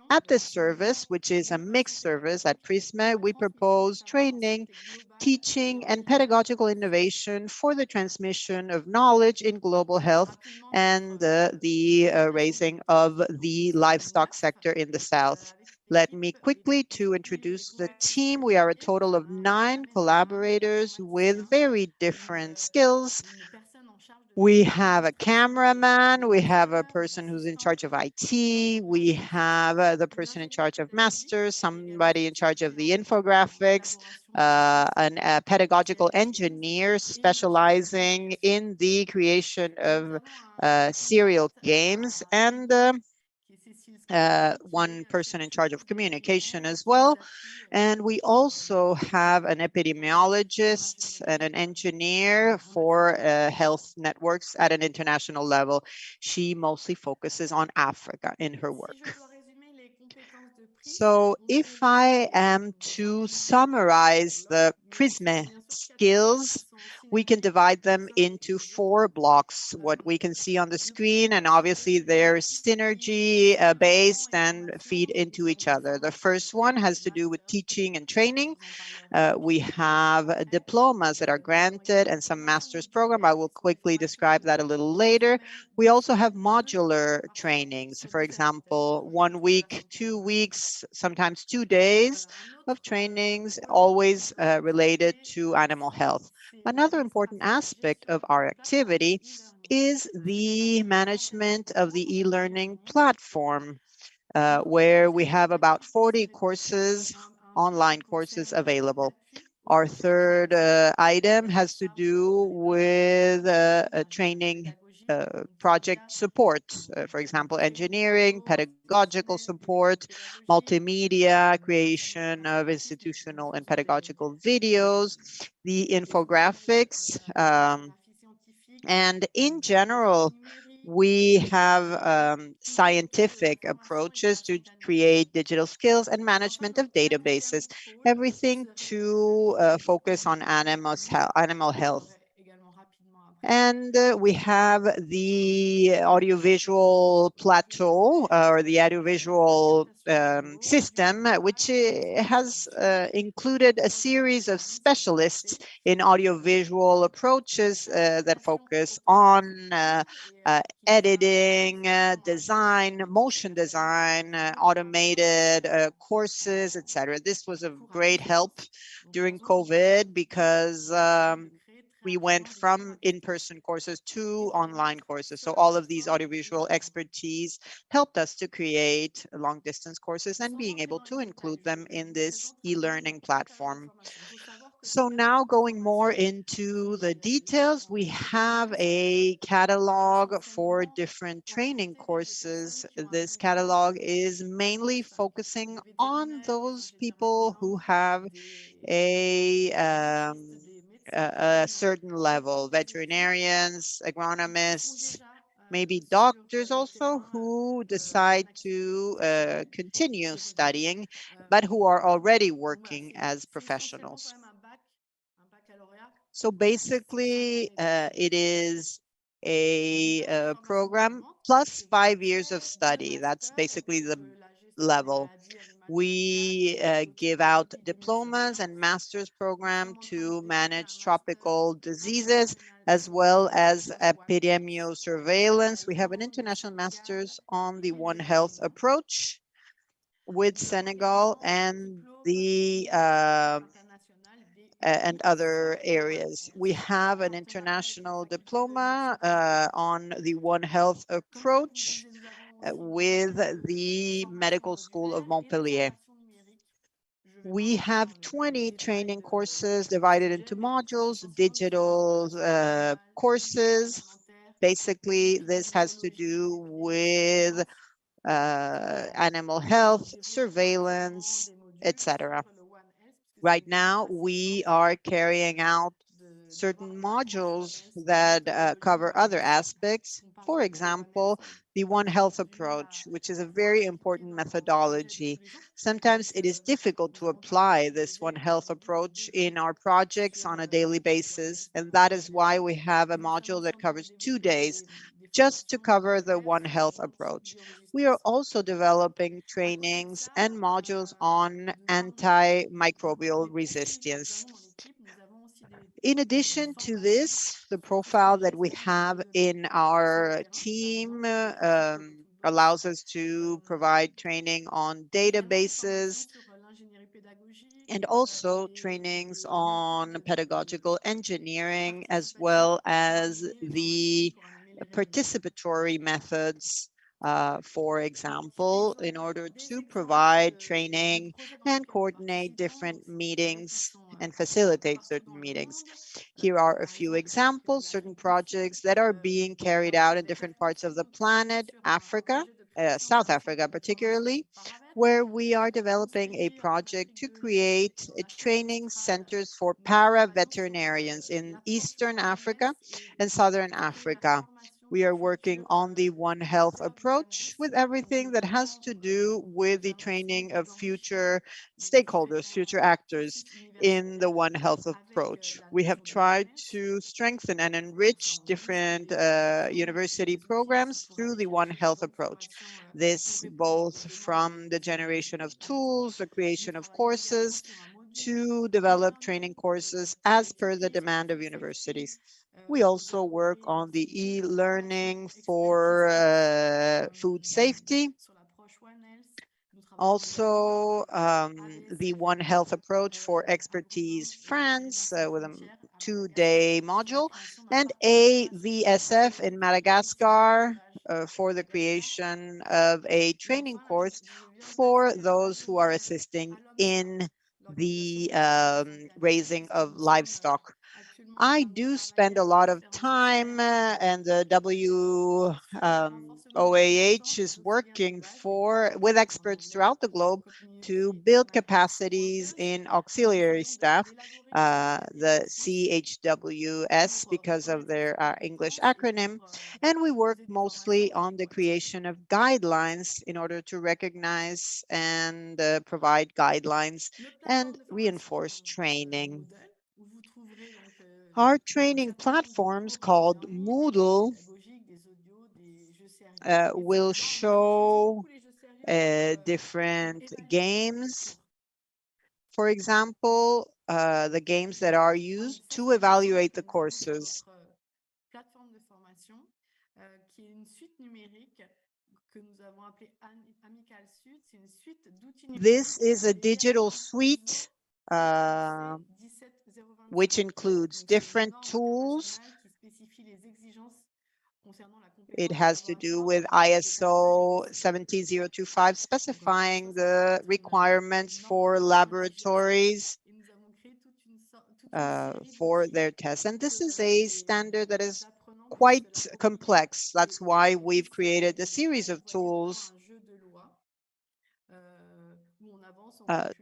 At this service, which is a mixed service at Prisma, we propose training, teaching, and pedagogical innovation for the transmission of knowledge in global health and the raising of the livestock sector in the South. Let me quickly to introduce the team. We are a total of 9 collaborators with very different skills. We have a cameraman, we have a person who's in charge of IT, we have the person in charge of masters, somebody in charge of the infographics, a pedagogical engineer specializing in the creation of serial games, and one person in charge of communication as well. And we also have an epidemiologist and an engineer for health networks at an international level. She mostly focuses on Africa in her work. So if I am to summarize the Prisma skills, we can divide them into 4 blocks. What we can see on the screen, and obviously they're synergy based and feed into each other. The first one has to do with teaching and training. We have diplomas that are granted and some master's program. I will quickly describe that a little later. We also have modular trainings. For example, 1 week, 2 weeks, sometimes 2 days of trainings, always related to animal health. Another important aspect of our activity is the management of the e-learning platform, where we have about 40 courses, online courses available. Our third item has to do with a training project support, for example, engineering, pedagogical support, multimedia, creation of institutional and pedagogical videos, the infographics, and in general, we have scientific approaches to create digital skills and management of databases, everything to focus on animal health. And we have the audiovisual plateau or the audiovisual system, which has included a series of specialists in audiovisual approaches that focus on editing, design, motion design, automated courses, etc. This was a great help during COVID because we went from in-person courses to online courses. So all of these audiovisual expertise helped us to create long-distance courses and being able to include them in this e-learning platform. So now going more into the details, we have a catalog for different training courses. This catalog is mainly focusing on those people who have a certain level, veterinarians, agronomists, maybe doctors also who decide to continue studying, but who are already working as professionals. So basically, it is a program plus 5 years of study. That's basically the level. We give out diplomas and master's program to manage tropical diseases, as well as epidemiological surveillance. We have an international master's on the One Health approach with Senegal and the and other areas. We have an international diploma on the One Health approach with the Medical School of Montpellier. We have 20 training courses divided into modules, digital courses. Basically, this has to do with animal health, surveillance, etc. Right now, we are carrying out certain modules that cover other aspects. For example, the One Health approach, which is a very important methodology. Sometimes it is difficult to apply this One Health approach in our projects on a daily basis, and that is why we have a module that covers 2 days just to cover the One Health approach. We are also developing trainings and modules on antimicrobial resistance. In addition to this, the profile that we have in our team allows us to provide training on databases and also trainings on pedagogical engineering, as well as the participatory methods, for example, in order to provide training and coordinate different meetings and facilitate certain meetings. Here are a few examples, certain projects that are being carried out in different parts of the planet, Africa, South Africa particularly, where we are developing a project to create training centers for para-veterinarians in Eastern Africa and Southern Africa. We are working on the One Health approach with everything that has to do with the training of future stakeholders, future actors in the One Health approach. We have tried to strengthen and enrich different university programs through the One Health approach. This both from the generation of tools, the creation of courses, to develop training courses as per the demand of universities. We also work on the e-learning for food safety. Also, the One Health approach for expertise France with a 2-day module, and ASF in Madagascar for the creation of a training course for those who are assisting in the raising of livestock. I do spend a lot of time and the WOAH is working with experts throughout the globe to build capacities in auxiliary staff, the CHWS because of their English acronym. And we work mostly on the creation of guidelines in order to recognize and provide guidelines and reinforce training. Our training platforms called Moodle will show different games. For example, the games that are used to evaluate the courses. This is a digital suite which includes different tools. It has to do with ISO 17025 specifying the requirements for laboratories for their tests. And this is a standard that is quite complex. That's why we've created a series of tools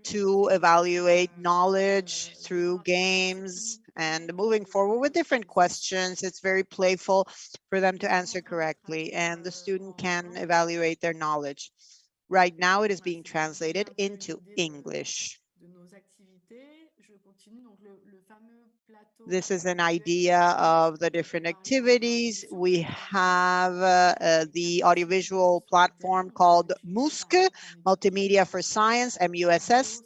to evaluate knowledge through games and moving forward with different questions. It's very playful for them to answer correctly, and the student can evaluate their knowledge. Right now, it is being translated into English. This is an idea of the different activities. We have the audiovisual platform called MUSC, Multimedia for Science, MUSS.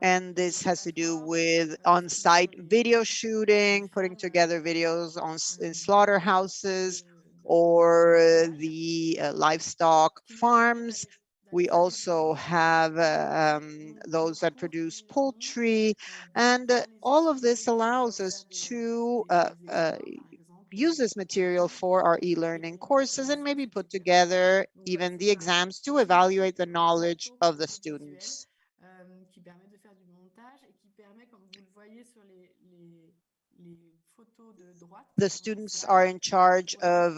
And this has to do with on-site video shooting, putting together videos in slaughterhouses or the livestock farms. We also have those that produce poultry, and all of this allows us to use this material for our e-learning courses and maybe put together even the exams to evaluate the knowledge of the students. The students are in charge of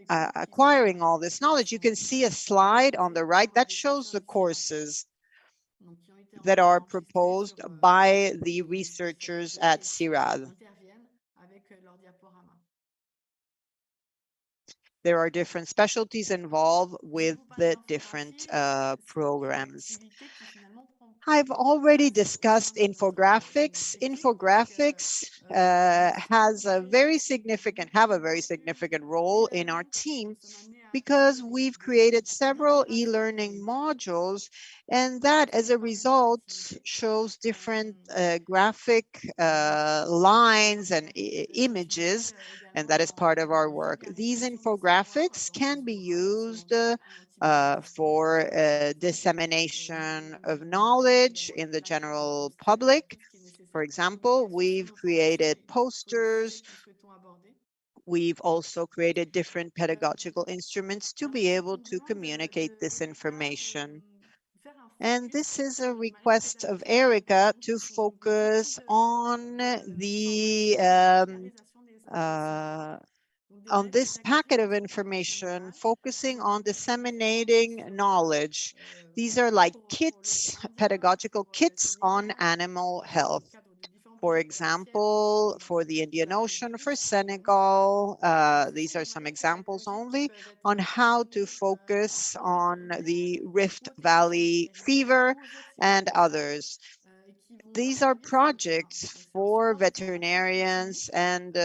acquiring all this knowledge. You can see a slide on the right that shows the courses. that are proposed by the researchers at CIRAD. There are different specialties involved with the different programs. I've already discussed infographics. Infographics have a very significant role in our team because we've created several e-learning modules, and that as a result shows different graphic lines and images, and that is part of our work. These infographics can be used for dissemination of knowledge in the general public. For example, we've created posters. We've also created different pedagogical instruments to be able to communicate this information. And this is a request of Erica to focus on this packet of information, focusing on disseminating knowledge. These are like kits, pedagogical kits on animal health. For example, for the Indian Ocean, for Senegal, these are some examples only on how to focus on the Rift Valley fever and others. These are projects for veterinarians and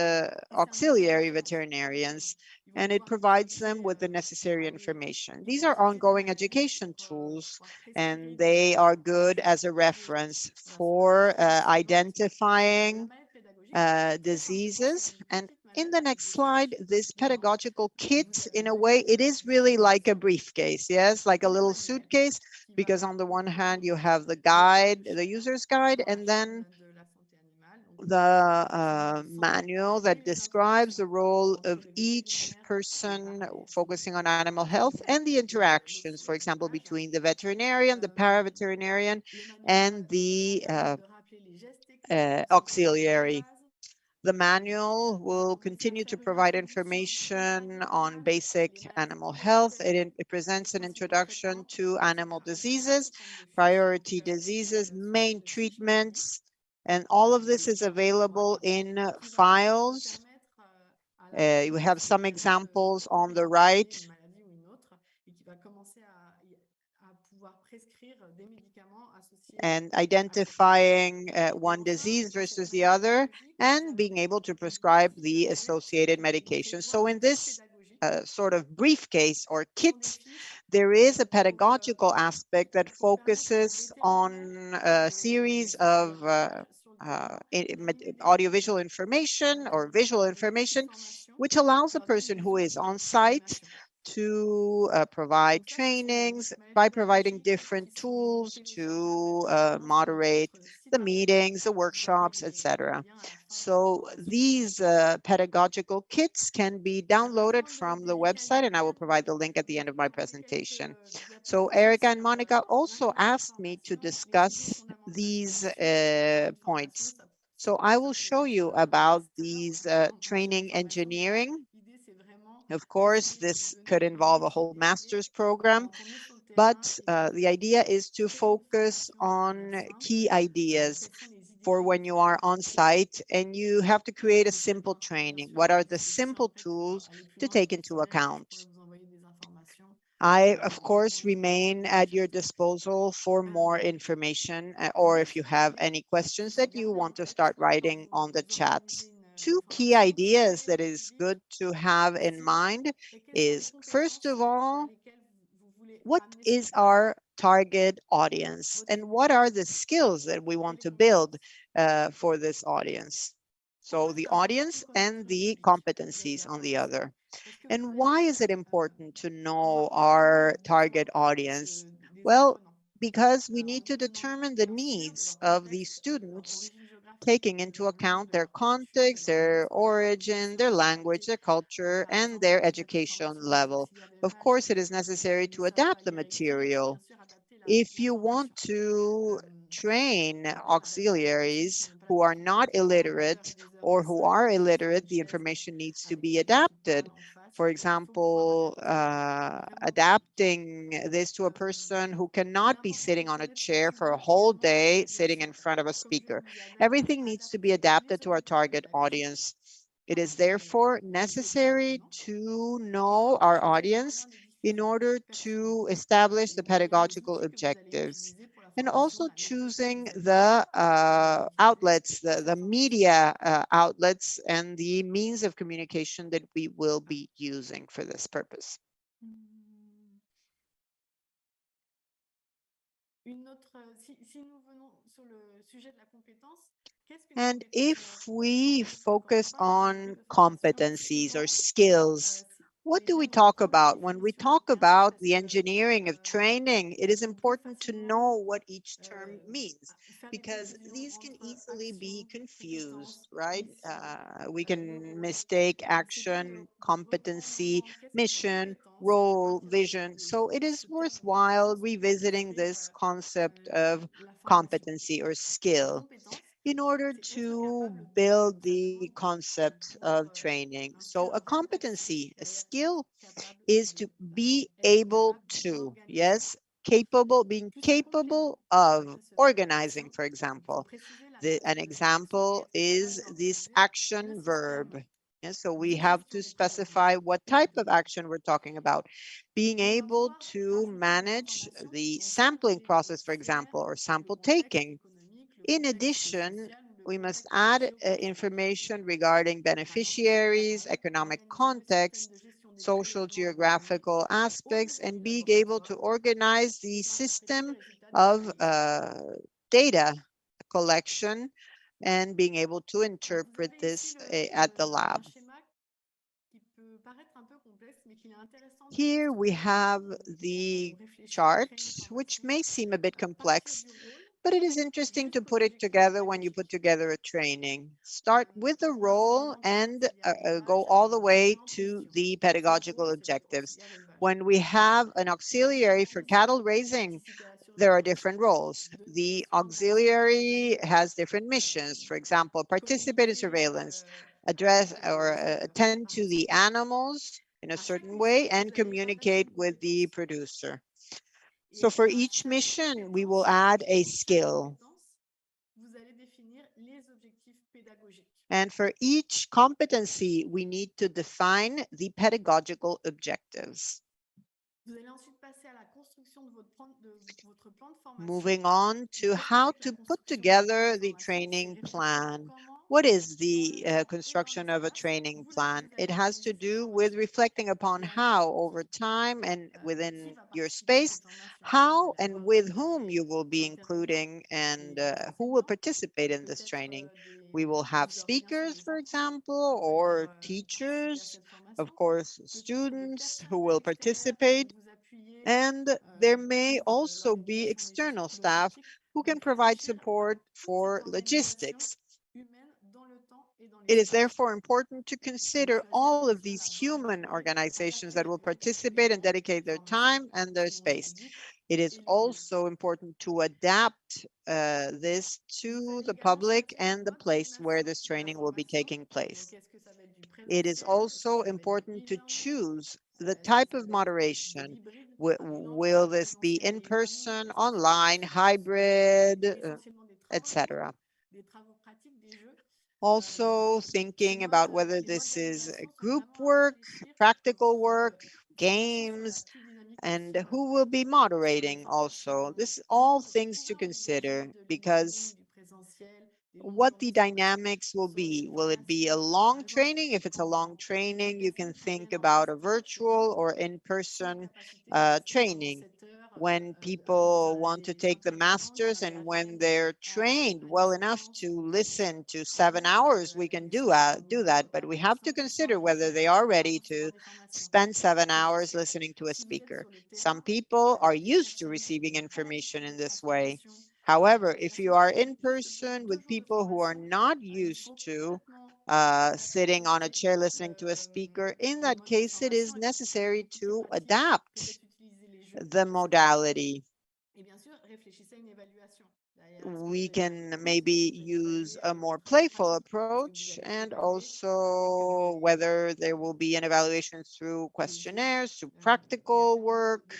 auxiliary veterinarians, and it provides them with the necessary information. These are ongoing education tools, and they are good as a reference for identifying diseases. And in the next slide, this pedagogical kit, in a way, it is really like a briefcase, yes, like a little suitcase, because on the one hand, you have the guide, the user's guide, and then the manual that describes the role of each person focusing on animal health and the interactions, for example, between the veterinarian, the paraveterinarian, and the auxiliary. The manual will continue to provide information on basic animal health. It presents an introduction to animal diseases, priority diseases, main treatments, and all of this is available in files. You have some examples on the right. And identifying one disease versus the other, and being able to prescribe the associated medication. So in this sort of briefcase or kit, there is a pedagogical aspect that focuses on a series of audiovisual information or visual information, which allows a person who is on site to provide trainings by providing different tools to moderate the meetings, the workshops, etc. So these pedagogical kits can be downloaded from the website, and I will provide the link at the end of my presentation. So Erica and Monica also asked me to discuss these points. So I will show you about these training engineering. Of course, this could involve a whole master's program, but the idea is to focus on key ideas for when you are on site and you have to create a simple training. What are the simple tools to take into account? I, of course, remain at your disposal for more information, or if you have any questions that you want to start writing on the chat. Two key ideas that is good to have in mind is, first of all, what is our target audience and what are the skills that we want to build for this audience? So the audience and the competencies on the other. And why is it important to know our target audience? Well, because we need to determine the needs of the students, taking into account their context, their origin, their language, their culture, and their education level. Of course, it is necessary to adapt the material. If you want to train auxiliaries who are not illiterate or who are illiterate, the information needs to be adapted. For example, adapting this to a person who cannot be sitting on a chair for a whole day, sitting in front of a speaker. Everything needs to be adapted to our target audience. It is therefore necessary to know our audience in order to establish the pedagogical objectives, and also choosing the outlets, the media outlets and the means of communication that we will be using for this purpose. And if we focus on competencies or skills, what do we talk about? When we talk about the engineering of training, it is important to know what each term means, because these can easily be confused, right? We can mistake action, competency, mission, role, vision. So it is worthwhile revisiting this concept of competency or skill in order to build the concept of training. So a competency, a skill, is to be able to, yes, being capable of organizing, for example. An example is this action verb. Yes, so we have to specify what type of action we're talking about. Being able to manage the sampling process, for example, or sample taking. In addition, we must add information regarding beneficiaries, economic context, social geographical aspects, and being able to organize the system of data collection and being able to interpret this at the lab. Here we have the chart, which may seem a bit complex, but it is interesting to put it together when you put together a training. Start with the role and go all the way to the pedagogical objectives. When we have an auxiliary for cattle raising, there are different roles. The auxiliary has different missions. For example, participate in surveillance, address or attend to the animals in a certain way, and communicate with the producer. So for each mission, we will add a skill. And for each competency, we need to define the pedagogical objectives. Moving on to how to put together the training plan. What is the construction of a training plan? It has to do with reflecting upon how over time and within your space, how and with whom you will be including and who will participate in this training. We will have speakers, for example, or teachers, of course, students who will participate. And there may also be external staff who can provide support for logistics. It is therefore important to consider all of these human organizations that will participate and dedicate their time and their space. It is also important to adapt this to the public and the place where this training will be taking place. It is also important to choose the type of moderation. Will this be in person, online, hybrid, etc.? Also thinking about whether this is group work, practical work, games, and who will be moderating also. This all things to consider, because what the dynamics will be. Will it be a long training? If it's a long training, you can think about a virtual or in-person training. When people want to take the masters and when they're trained well enough to listen to 7 hours, we can do that. But we have to consider whether they are ready to spend 7 hours listening to a speaker. Some people are used to receiving information in this way. However, if you are in person with people who are not used to sitting on a chair listening to a speaker, in that case, it is necessary to adapt the modality. we can maybe use a more playful approach, and also whether there will be an evaluation through questionnaires, through practical work.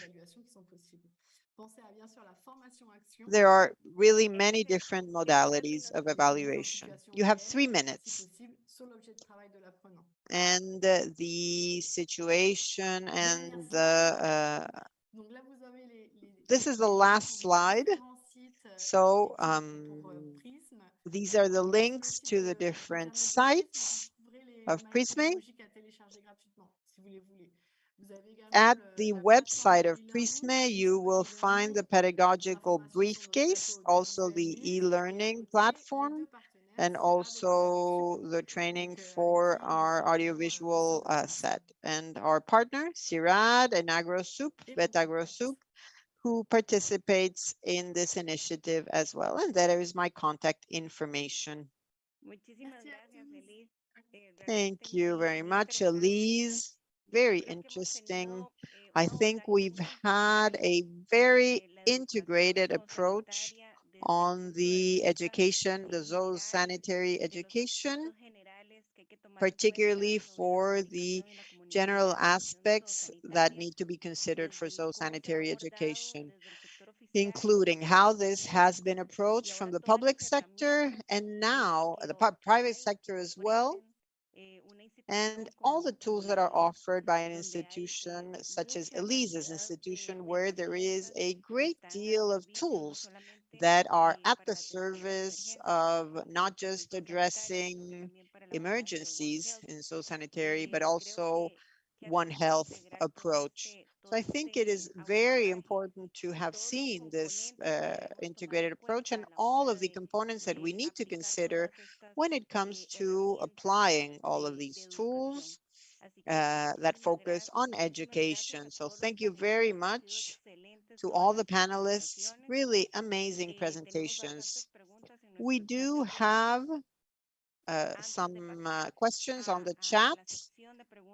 There are really many different modalities of evaluation. You have 3 minutes. And the situation and the this is the last slide. So these are the links to the different sites of Prisme. At the website of Prisme, you will find the pedagogical briefcase, also the e-learning platform, and also the training for our audiovisual set. And our partner, CIRAD and AgroSoup, BetAgroSoup, who participates in this initiative as well. And there is my contact information. Thank you very much, Elise. Very interesting. I think we've had a very integrated approach on the education, the zoosanitary education, particularly for the general aspects that need to be considered for zoosanitary education, including how this has been approached from the public sector and now the private sector as well, and all the tools that are offered by an institution such as Elise's institution, where there is a great deal of tools that are at the service of not just addressing emergencies in zoosanitary, but also One Health approach. So I think it is very important to have seen this integrated approach and all of the components that we need to consider when it comes to applying all of these tools that focus on education. So thank you very much to all the panelists. Really amazing presentations. We do have some questions on the chat,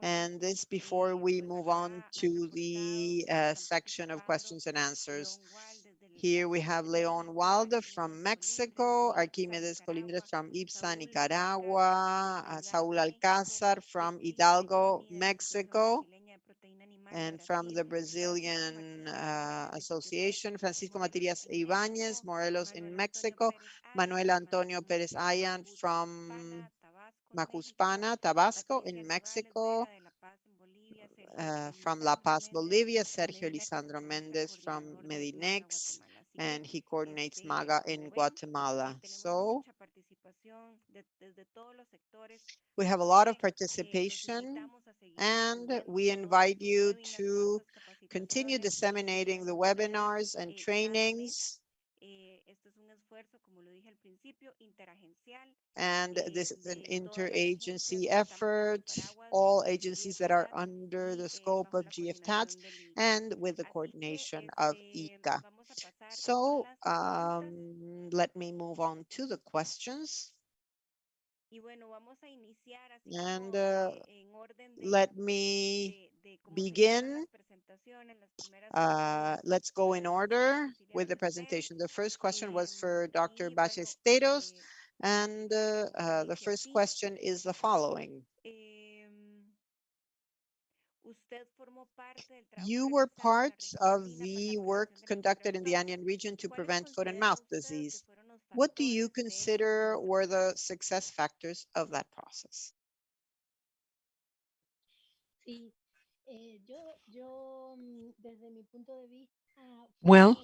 and this before we move on to the section of questions and answers. Here we have Leon Waldo from Mexico, Archimedes Colindres from IPSA, Nicaragua, Saúl Alcázar from Hidalgo, Mexico, and from the Brazilian Association, Francisco Matias Ibáñez, Morelos in Mexico, Manuel Antonio Pérez Ayan from Macuspana, Tabasco in Mexico, from La Paz, Bolivia, Sergio Lisandro Mendez from Medinex, and he coordinates MAGA in Guatemala. So we have a lot of participation, and we invite you to continue disseminating the webinars and trainings. And this is an interagency effort, all agencies that are under the scope of GFTATS and with the coordination of ICA. So let me move on to the questions. And let me begin. Let's go in order with the presentation. The first question was for Dr. Ballesteros, and the first question is the following. You were part of the work conducted in the Andean region to prevent foot and mouth disease. What do you consider were the success factors of that process? Well,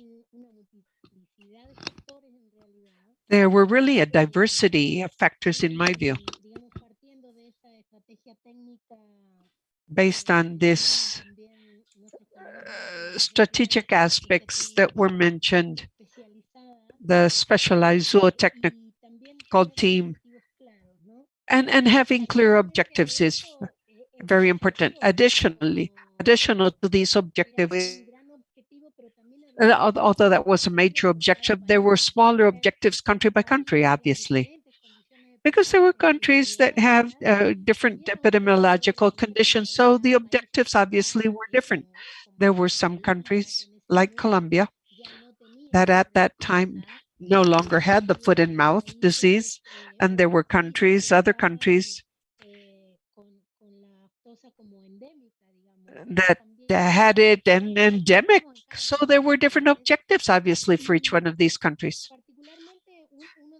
there were really a diversity of factors in my view. Based on this strategic aspects that were mentioned, the specialized zootechnical team, and having clear objectives is very important. Additional to these objectives, although that was a major objective, there were smaller objectives country by country, obviously, because there were countries that have different epidemiological conditions. So the objectives obviously were different. There were some countries like Colombia that at that time no longer had the foot and mouth disease, and there were countries, other countries, that had it and endemic. So there were different objectives, obviously, for each one of these countries.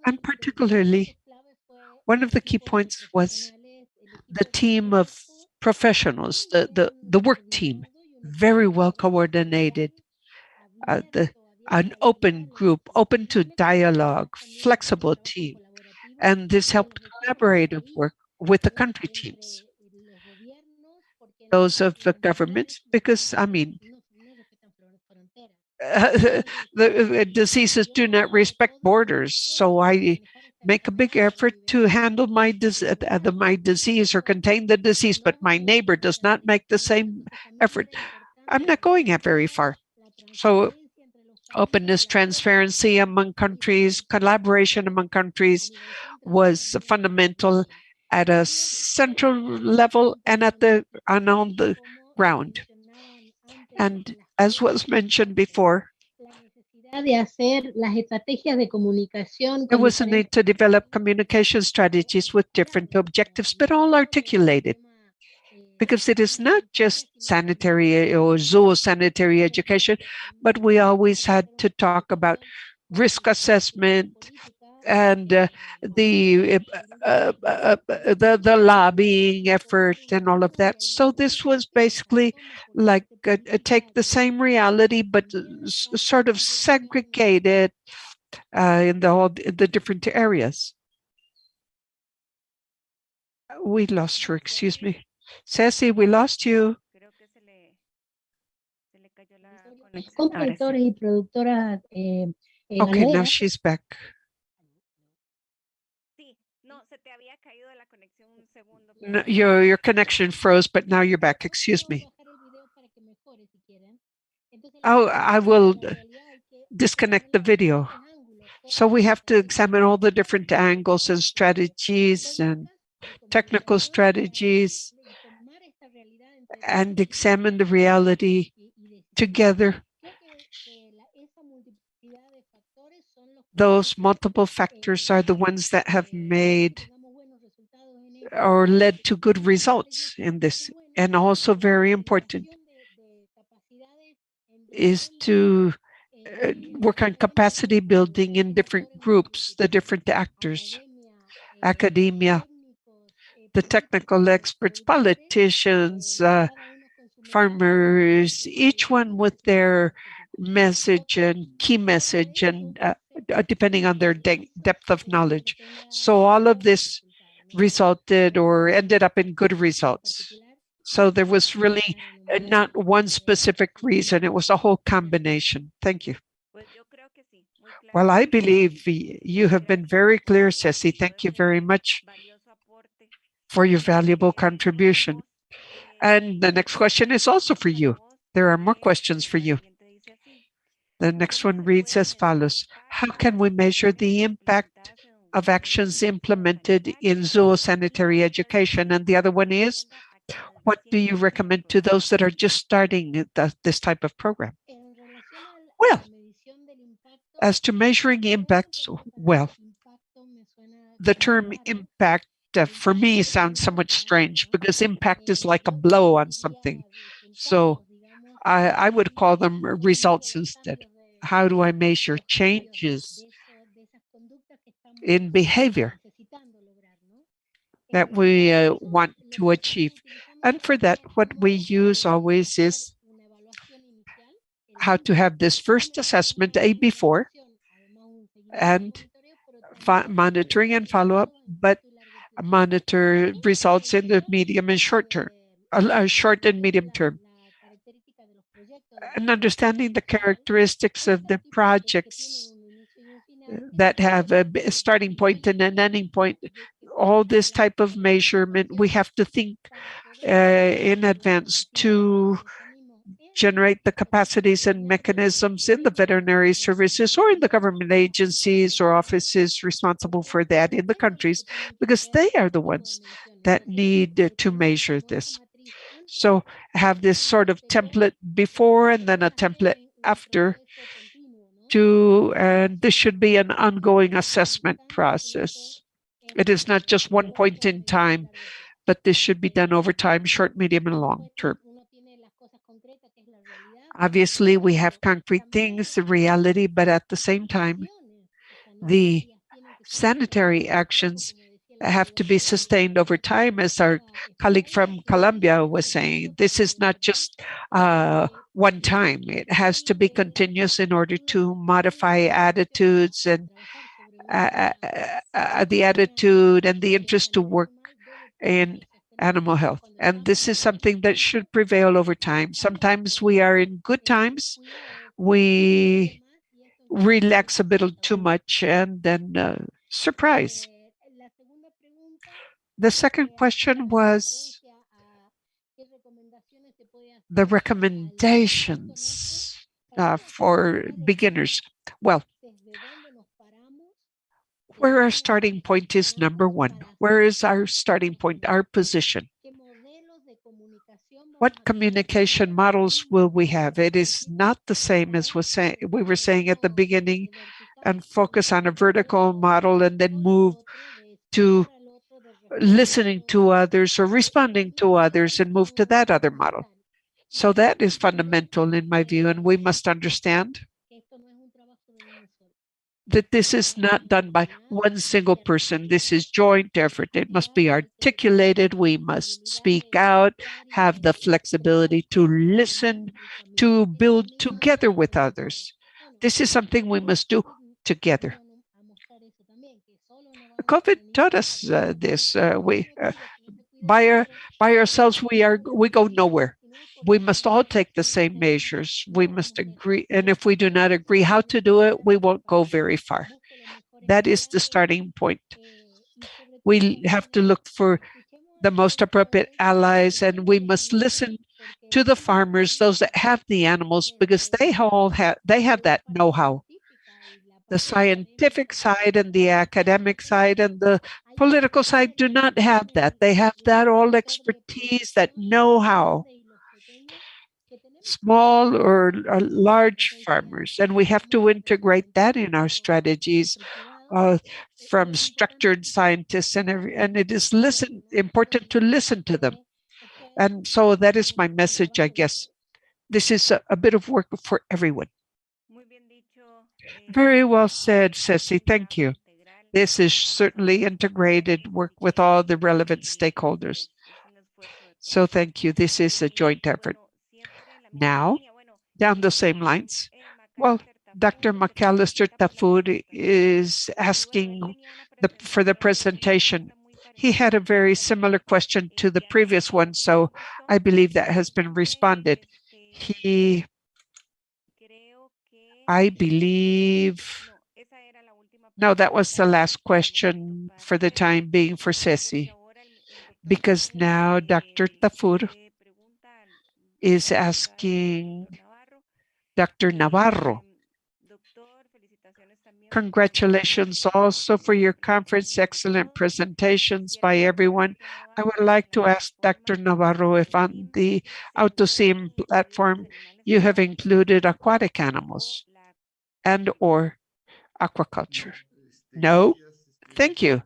And particularly, one of the key points was the team of professionals, the work team, very well coordinated, an open group, open to dialogue, flexible team. And this helped collaborative work with the country teams, those of the governments, because, I mean, the diseases do not respect borders. So I make a big effort to handle my disease or contain the disease, but my neighbor does not make the same effort. I'm not going very far. So openness, transparency among countries, collaboration among countries was fundamental at a central level and on the ground. And as was mentioned before, there was a need to develop communication strategies with different objectives, but all articulated, because it is not just sanitary or zoosanitary education, but we always had to talk about risk assessment and the lobbying effort and all of that. So this was basically like take the same reality, but sort of segregate it in the different areas. We lost her, excuse me. Ceci, we lost you. Okay, now she's back. No, your connection froze, but now you're back. Excuse me. Oh, I will disconnect the video. So we have to examine all the different angles and strategies and technical strategies and examine the reality together. Those multiple factors are the ones that have made or led to good results in this. And also very important is to work on capacity building in different groups, the different actors, academia, the technical experts, politicians, farmers, each one with their message and key message and depending on their depth of knowledge. So all of this resulted or ended up in good results. So there was really not one specific reason, it was a whole combination. Thank you. Well, I believe you have been very clear, Ceci. Thank you very much for your valuable contribution. And the next question is also for you. There are more questions for you. The next one reads as follows. How can we measure the impact of actions implemented in zoosanitary education? And the other one is, what do you recommend to those that are just starting this type of program? Well, as to measuring impacts, well, the term impact for me sounds somewhat strange because impact is like a blow on something. So I would call them results instead. How do I measure changes in behavior that we want to achieve? And for that, what we use always is how to have this first assessment, a before, and monitoring and follow-up, but monitor results in the medium and short term, short and medium term. And understanding the characteristics of the projects that have a starting point and an ending point, all this type of measurement, we have to think in advance to generate the capacities and mechanisms in the veterinary services or in the government agencies or offices responsible for that in the countries, because they are the ones that need to measure this. So have this sort of template before and then a template after and this should be an ongoing assessment process. It is not just one point in time, but this should be done over time, short, medium, and long term. Obviously, we have concrete things, the reality, but at the same time, the sanitary actions have to be sustained over time, as our colleague from Colombia was saying. This is not just one time. It has to be continuous in order to modify attitudes and the attitude and the interest to work in animal health. And this is something that should prevail over time. Sometimes we are in good times, we relax a bit too much, and then surprise. The second question was the recommendations for beginners. Well, where our starting point is number one. Where is our starting point, our position? What communication models will we have? It is not the same as we were saying at the beginning, and focus on a vertical model and then move to listening to others or responding to others and move to that other model. So that is fundamental in my view, and we must understand that this is not done by one single person. This is joint effort. It must be articulated. We must speak out, have the flexibility to listen, to build together with others. This is something we must do together. COVID taught us this. By ourselves, we go nowhere. We must all take the same measures. We must agree. And if we do not agree how to do it, we won't go very far. That is the starting point. We have to look for the most appropriate allies, and we must listen to the farmers, those that have the animals, because they have that know-how. The scientific side and the academic side and the political side do not have that. They have that all expertise, that know-how. Small or large farmers, and we have to integrate that in our strategies from structured scientists, and it is important to listen to them. And so that is my message, I guess. This is a bit of work for everyone. Very well said, Ceci. Thank you. This is certainly integrated work with all the relevant stakeholders. So thank you. This is a joint effort. Now, down the same lines, well, Dr. McAllister Tafur is asking for the presentation. He had a very similar question to the previous one, so I believe that has been responded. I believe, no, that was the last question for the time being for Ceci, because now Dr. Tafur is asking Dr. Navarro. Congratulations also for your conference. Excellent presentations by everyone. I would like to ask Dr. Navarro if on the AutoSIM platform you have included aquatic animals and or aquaculture. No? Thank you.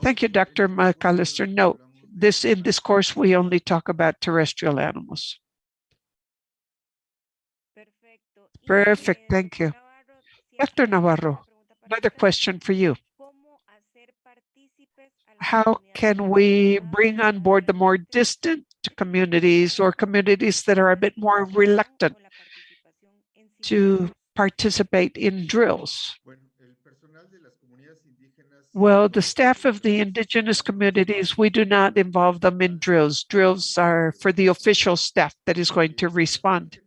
Thank you, Dr. McAllister. No, in this course, we only talk about terrestrial animals. Perfect, thank you. Dr. Navarro, another question for you. How can we bring on board the more distant communities or communities that are a bit more reluctant to participate in drills? Well, the staff of the indigenous communities, we do not involve them in drills. Drills are for the official staff that is going to respond.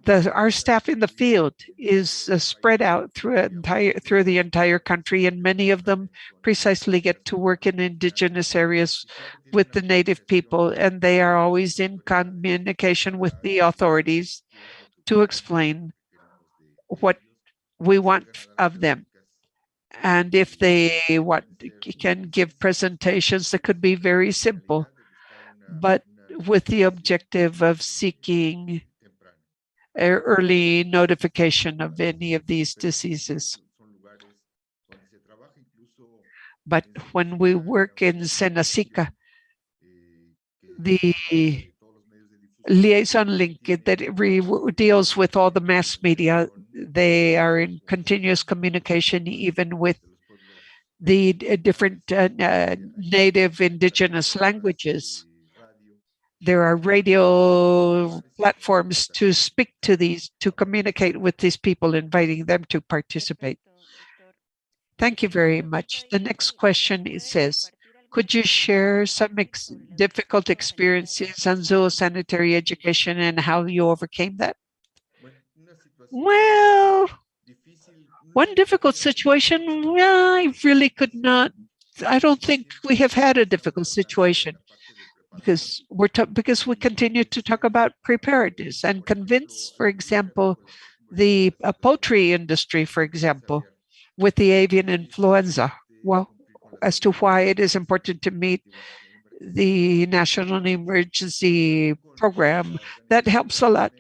Our staff in the field is spread out through the entire country, and many of them precisely get to work in indigenous areas with the native people, and they are always in communication with the authorities to explain what we want of them. And if they can give presentations that could be very simple, but with the objective of seeking early notification of any of these diseases. But when we work in Senacica, the liaison link that deals with all the mass media, they are in continuous communication even with the different native indigenous languages. There are radio platforms to speak to these, to communicate with these people, inviting them to participate. Thank you very much. The next question, it says, could you share some difficult experiences on zoosanitary education and how you overcame that? Well, one difficult situation, I really could not. I don't think we have had a difficult situation because we continue to talk about preparedness and convince, for example, the poultry industry, for example, with the avian influenza. Well, as to why it is important to meet the national emergency program, that helps a lot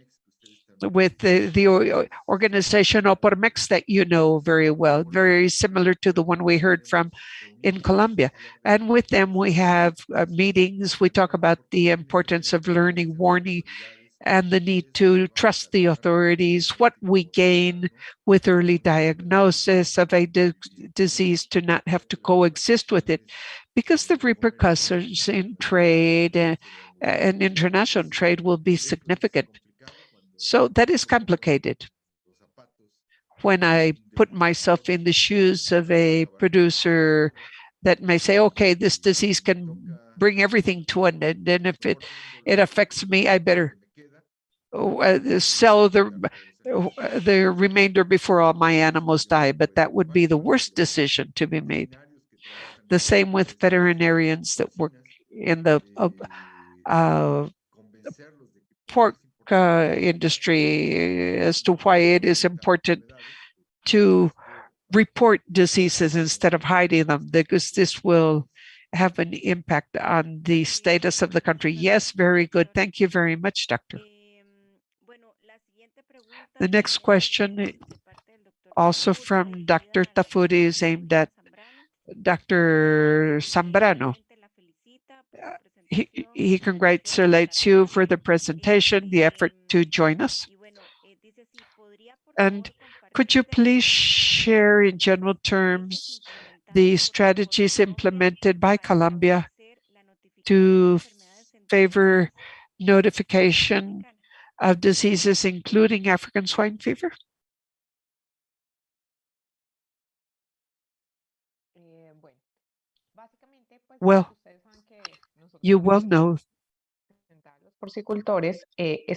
with the organization Opormex that you know very well, very similar to the one we heard from in Colombia. And with them, we have meetings. We talk about the importance of learning, warning, and the need to trust the authorities, what we gain with early diagnosis of a disease to not have to coexist with it, because the repercussions in trade and international trade will be significant. So that is complicated. When I put myself in the shoes of a producer that may say, okay, this disease can bring everything to an end, and if it affects me, I better sell the remainder before all my animals die. But that would be the worst decision to be made. The same with veterinarians that work in the pork industry as to why it is important to report diseases instead of hiding them, because this will have an impact on the status of the country. Yes, very good. Thank you very much, Doctor. The next question, also from Dr. Tafuri, is aimed at Dr. Zambrano. He congratulates you for the presentation, the effort to join us. And could you please share in general terms the strategies implemented by Colombia to favor notification of diseases, including African swine fever? Well, you well know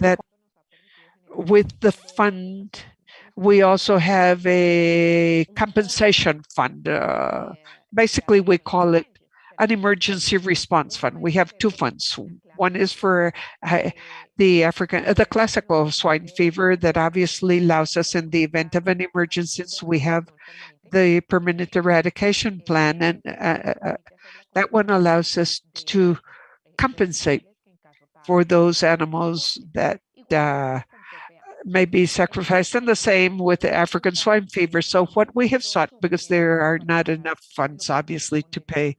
that with the fund, we also have a compensation fund. Basically, we call it an emergency response fund. We have two funds. One is for the classical swine fever that obviously allows us in the event of an emergency. So we have the permanent eradication plan, and that one allows us to compensate for those animals that may be sacrificed, and the same with the African swine fever. So what we have sought, because there are not enough funds, obviously, to pay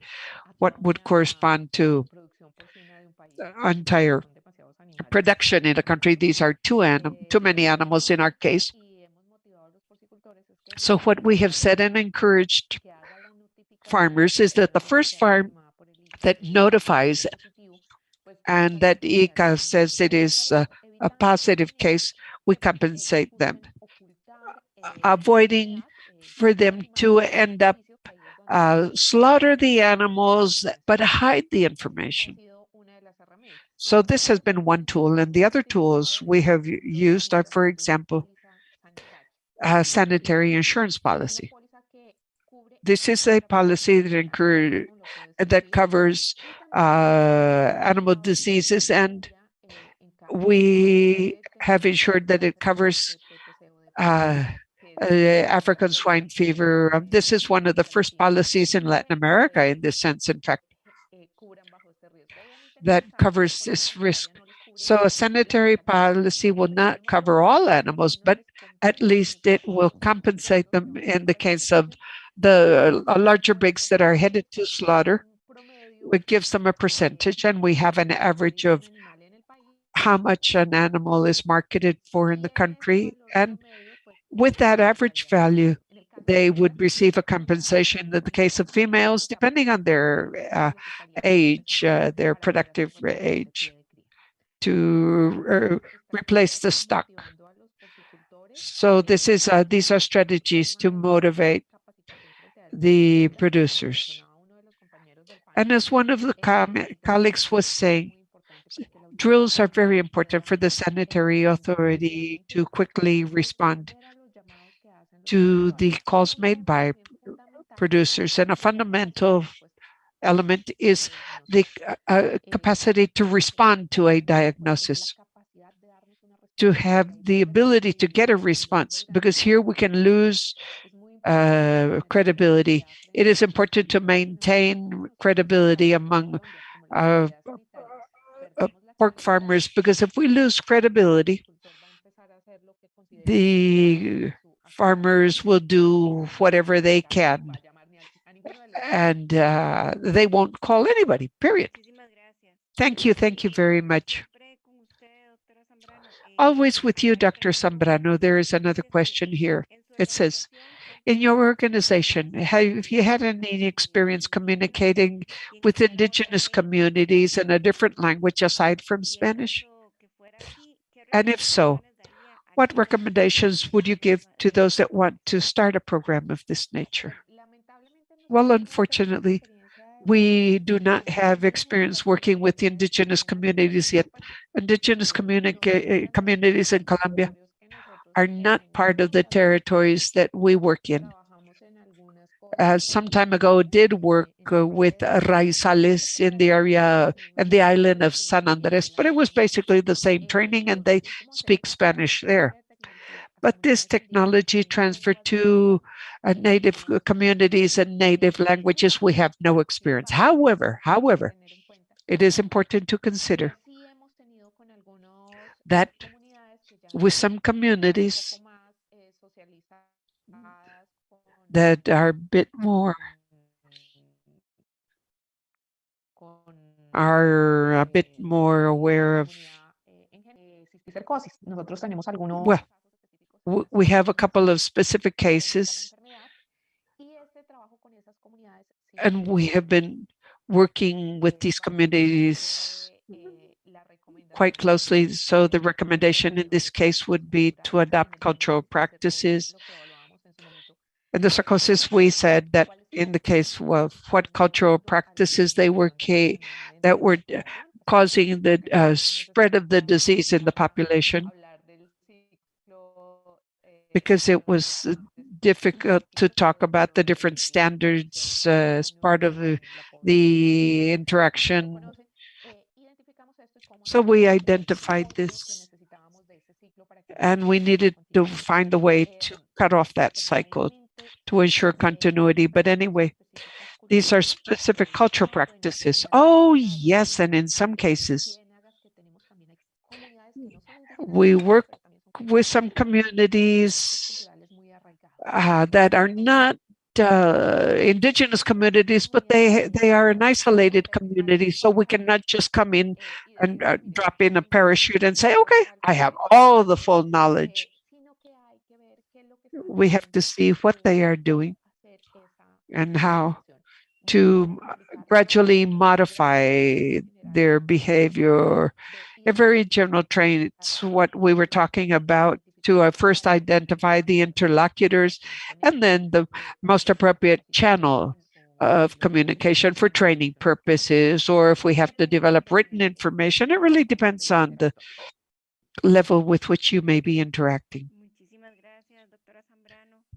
what would correspond to entire production in a country. These are too many animals in our case. So what we have said and encouraged farmers is that the first farm that notifies and that ICA says it is a positive case, we compensate them, avoiding for them to end up slaughter the animals but hide the information. So this has been one tool, and the other tools we have used are, for example, sanitary insurance policy. This is a policy that covers animal diseases, and we have ensured that it covers African swine fever. This is one of the first policies in Latin America in this sense, in fact, that covers this risk. So a sanitary policy will not cover all animals, but at least it will compensate them in the case of the larger breeds that are headed to slaughter. It gives them a percentage, and we have an average of how much an animal is marketed for in the country. And with that average value, they would receive a compensation in the case of females, depending on their age, their productive age, to replace the stock. So these are strategies to motivate the producers. And as one of the colleagues was saying, drills are very important for the sanitary authority to quickly respond to the calls made by producers. And a fundamental element is the capacity to respond to a diagnosis, to have the ability to get a response, because here we can lose credibility. It is important to maintain credibility among pork farmers, because if we lose credibility, the farmers will do whatever they can, and they won't call anybody, period. Thank you very much. Always with you, Dr. Zambrano. There is another question here. It says, in your organization, have you had any experience communicating with indigenous communities in a different language aside from Spanish? And if so, what recommendations would you give to those that want to start a program of this nature? Well, unfortunately, we do not have experience working with the indigenous communities yet. Indigenous communities in Colombia are not part of the territories that we work in. Some time ago, did work with raizales in the area and the island of San Andres, but it was basically the same training, and they speak Spanish there. But this technology transferred to native communities and native languages, we have no experience. However, it is important to consider that with some communities that are a bit more aware of, well, we have a couple of specific cases, and we have been working with these communities quite closely. So the recommendation in this case would be to adopt cultural practices. In the circumstances, we said that in the case of what cultural practices they were that were causing the spread of the disease in the population, because it was difficult to talk about the different standards as part of the interaction. So we identified this, and we needed to find a way to cut off that cycle to ensure continuity. But anyway, these are specific cultural practices. Oh, yes, and in some cases, we work with some communities that are not indigenous communities, but they are an isolated community. So we cannot just come in and drop in a parachute and say, okay, I have all the full knowledge. We have to see what they are doing and how to gradually modify their behavior. A very general traits, what we were talking about, to first identify the interlocutors and then the most appropriate channel of communication for training purposes, or if we have to develop written information. It really depends on the level with which you may be interacting.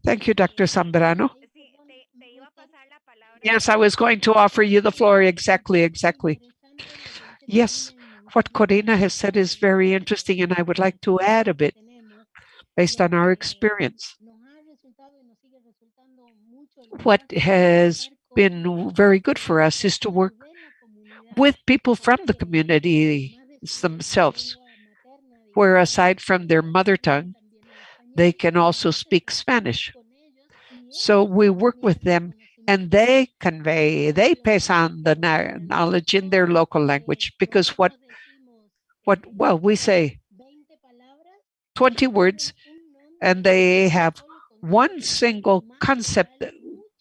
Thank you, Dr. Zambrano. Yes, I was going to offer you the floor. Exactly. Yes, what Corina has said is very interesting, and I would like to add a bit based on our experience. What has been very good for us is to work with people from the community, themselves, where aside from their mother tongue, they can also speak Spanish. So we work with them and they pass on the knowledge in their local language, because well, we say 20 words and they have one single concept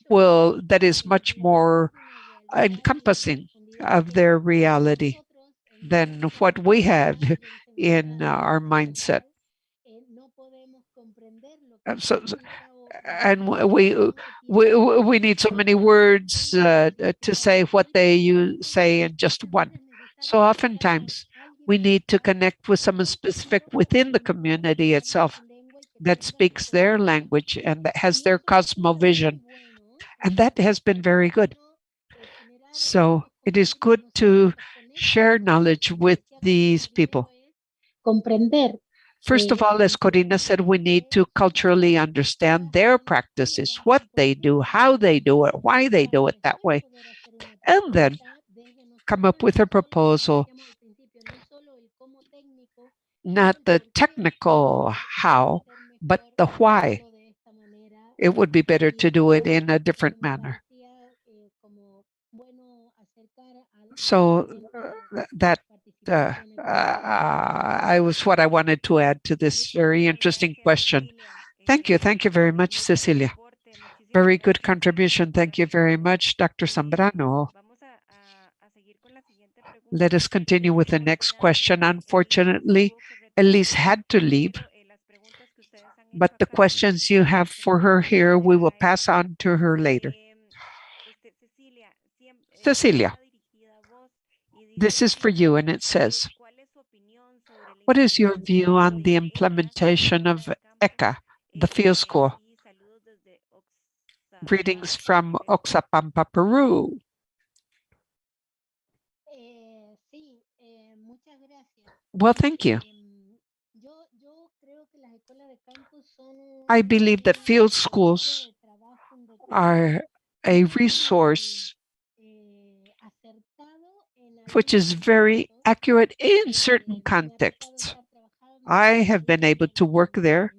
that is much more encompassing of their reality than what we have in our mindset. And we need so many words to say what you say in just one. So oftentimes we need to connect with someone specific within the community itself that speaks their language and that has their cosmovision. And that has been very good. So it is good to share knowledge with these people. First of all, as Corina said, we need to culturally understand their practices, what they do, how they do it, why they do it that way, and then come up with a proposal, not the technical how, but the why. It would be better to do it in a different manner. So that was what I wanted to add to this very interesting question. Thank you. Thank you very much, Cecilia. Very good contribution. Thank you very much, Dr. Zambrano. Let us continue with the next question. Unfortunately, Elise had to leave, but the questions you have for her here, we will pass on to her later. Cecilia, this is for you, and it says, what is your view on the implementation of ECA, the field school? Greetings from Oxapampa, Peru. Well, thank you. I believe that field schools are a resource which is very accurate in certain contexts. I have been able to work there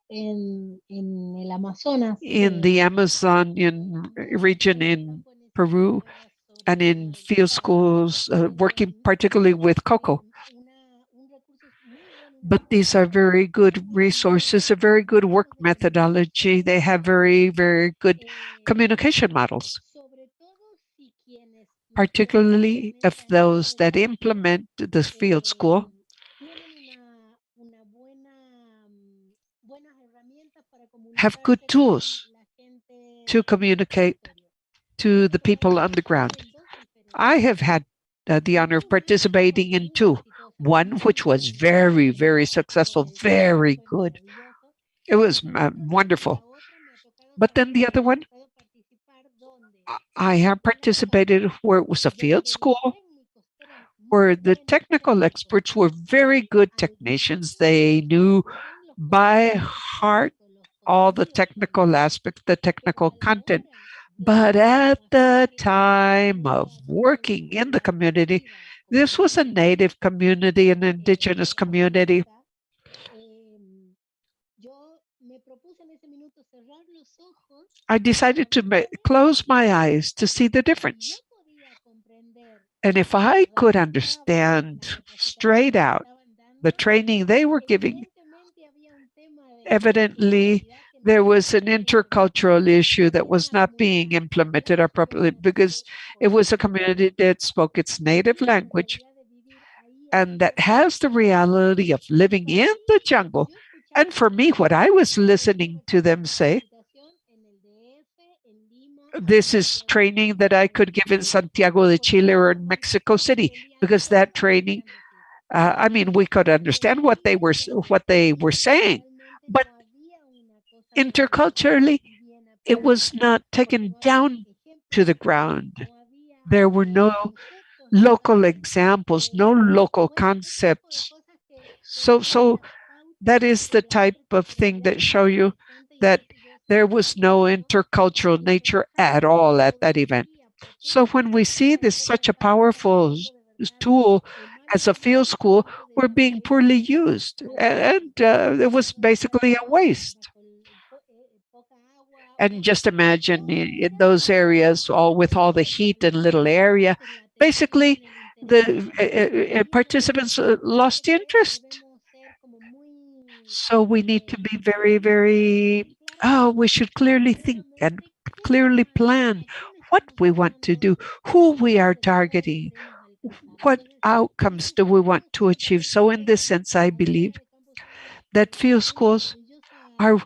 in the Amazonian region in Peru and in field schools, working particularly with cocoa. But these are very good resources, a very good work methodology. They have very, very good communication models, particularly if those that implement the field school have good tools to communicate to the people on the ground. I have had the honor of participating in two. One which was very, very successful, very good. It was wonderful. But then the other one, I have participated where it was a field school, where the technical experts were very good technicians. They knew by heart all the technical aspects, the technical content. But at the time of working in the community, this was a native community, an indigenous community. I decided to close my eyes to see the difference. And if I could understand straight out the training they were giving, evidently there was an intercultural issue that was not being implemented appropriately, because it was a community that spoke its native language and that has the reality of living in the jungle. And for me, what I was listening to them say, this is training that I could give in Santiago de Chile or in Mexico City, because that training, I mean, we could understand what they were saying, but interculturally, it was not taken down to the ground. There were no local examples, no local concepts. So that is the type of thing that show you that there was no intercultural nature at all at that event. So when we see this such a powerful tool as a field school were being poorly used, and it was basically a waste. And just imagine in those areas, all with all the heat and little area, basically the participants lost interest. So we need to be very, very, we should clearly think and clearly plan what we want to do, who we are targeting, what outcomes do we want to achieve. So in this sense, I believe that field schools are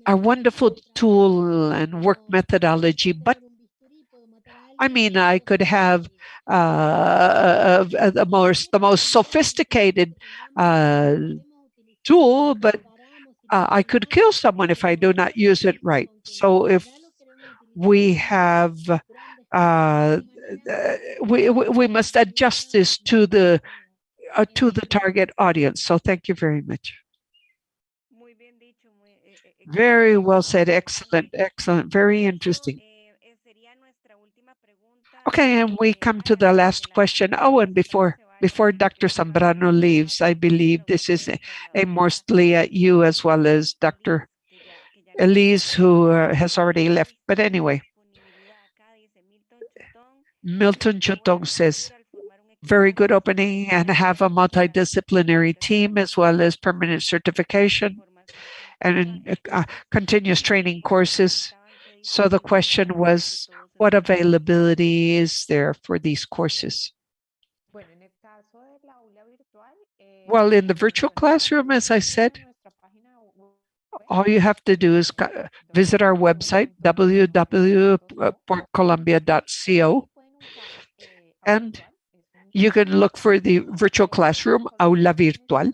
a wonderful tool and work methodology, but I mean, I could have the most sophisticated tool, but I could kill someone if I do not use it right. So if we have, we must adjust this to the target audience. So thank you very much. Very well said. Excellent, excellent. Very interesting. Okay, and we come to the last question. Oh, and before Dr. Zambrano leaves, I believe this is a mostly at you as well as Dr. Elise, who has already left. But anyway, Milton Chotong says, very good opening and have a multidisciplinary team as well as permanent certification and continuous training courses. So the question was, what availability is there for these courses? Well, in the virtual classroom, as I said, all you have to do is visit our website, www.portcolumbia.co, and you can look for the virtual classroom, Aula Virtual.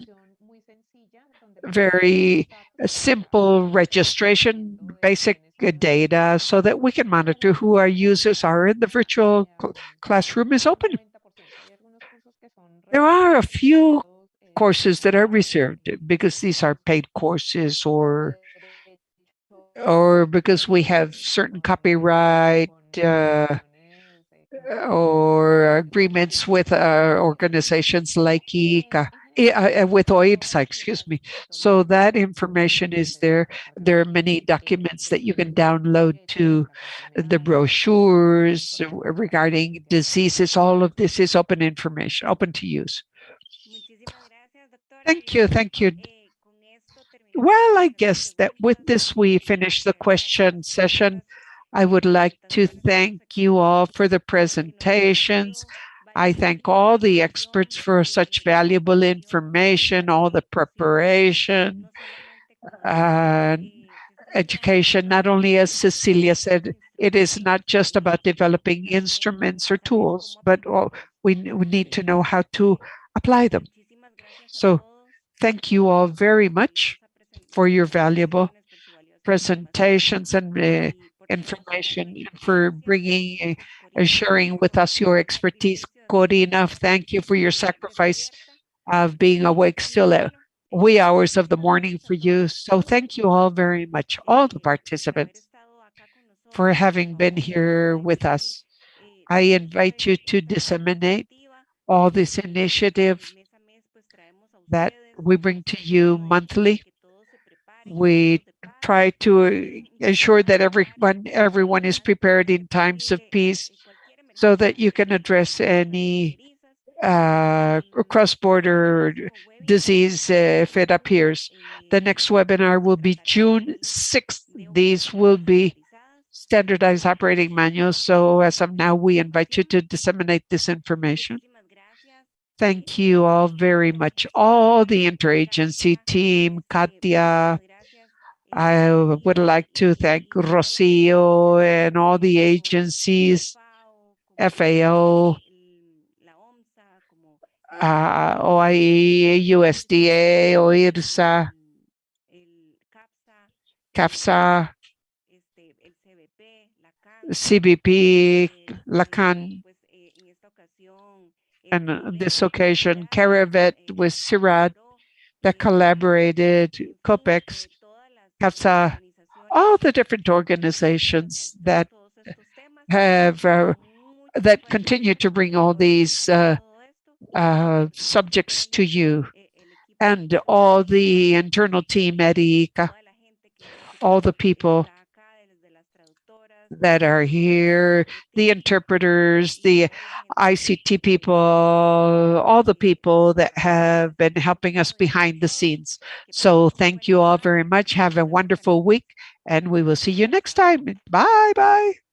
Very simple registration, basic data, so that we can monitor who our users are, and the virtual classroom is open. There are a few courses that are reserved because these are paid courses or because we have certain copyright or agreements with organizations like ICA, with OIRSA, excuse me. So that information is there. There are many documents that you can download to the brochures regarding diseases. All of this is open information, open to use. Thank you. Thank you. Well, I guess that with this, we finish the question session. I would like to thank you all for the presentations. I thank all the experts for such valuable information, all the preparation, education. Not only, as Cecilia said, it is not just about developing instruments or tools, but we need to know how to apply them. So thank you all very much for your valuable presentations and information, and for bringing and sharing with us your expertise. Corina, thank you for your sacrifice of being awake still at wee hours of the morning for you. So thank you all very much, all the participants, for having been here with us. I invite you to disseminate all this initiative that we bring to you monthly. We try to ensure that everyone is prepared in times of peace, so that you can address any cross-border disease if it appears. The next webinar will be June 6th. These will be standardized operating manuals. So as of now, we invite you to disseminate this information. Thank you all very much. All the interagency team, Katia. I would like to thank Rocio and all the agencies, FAO, OIE, USDA, OIRSA, CAFSA, CBP, Lacan, and on this occasion, Caravet with CIRAD that collaborated, COPEX, CAFSA, all the different organizations that have that continue to bring all these subjects to you and all the internal team at ICA, all the people that are here, the interpreters, the ICT people, all the people that have been helping us behind the scenes. So thank you all very much. Have a wonderful week, and we will see you next time. Bye bye.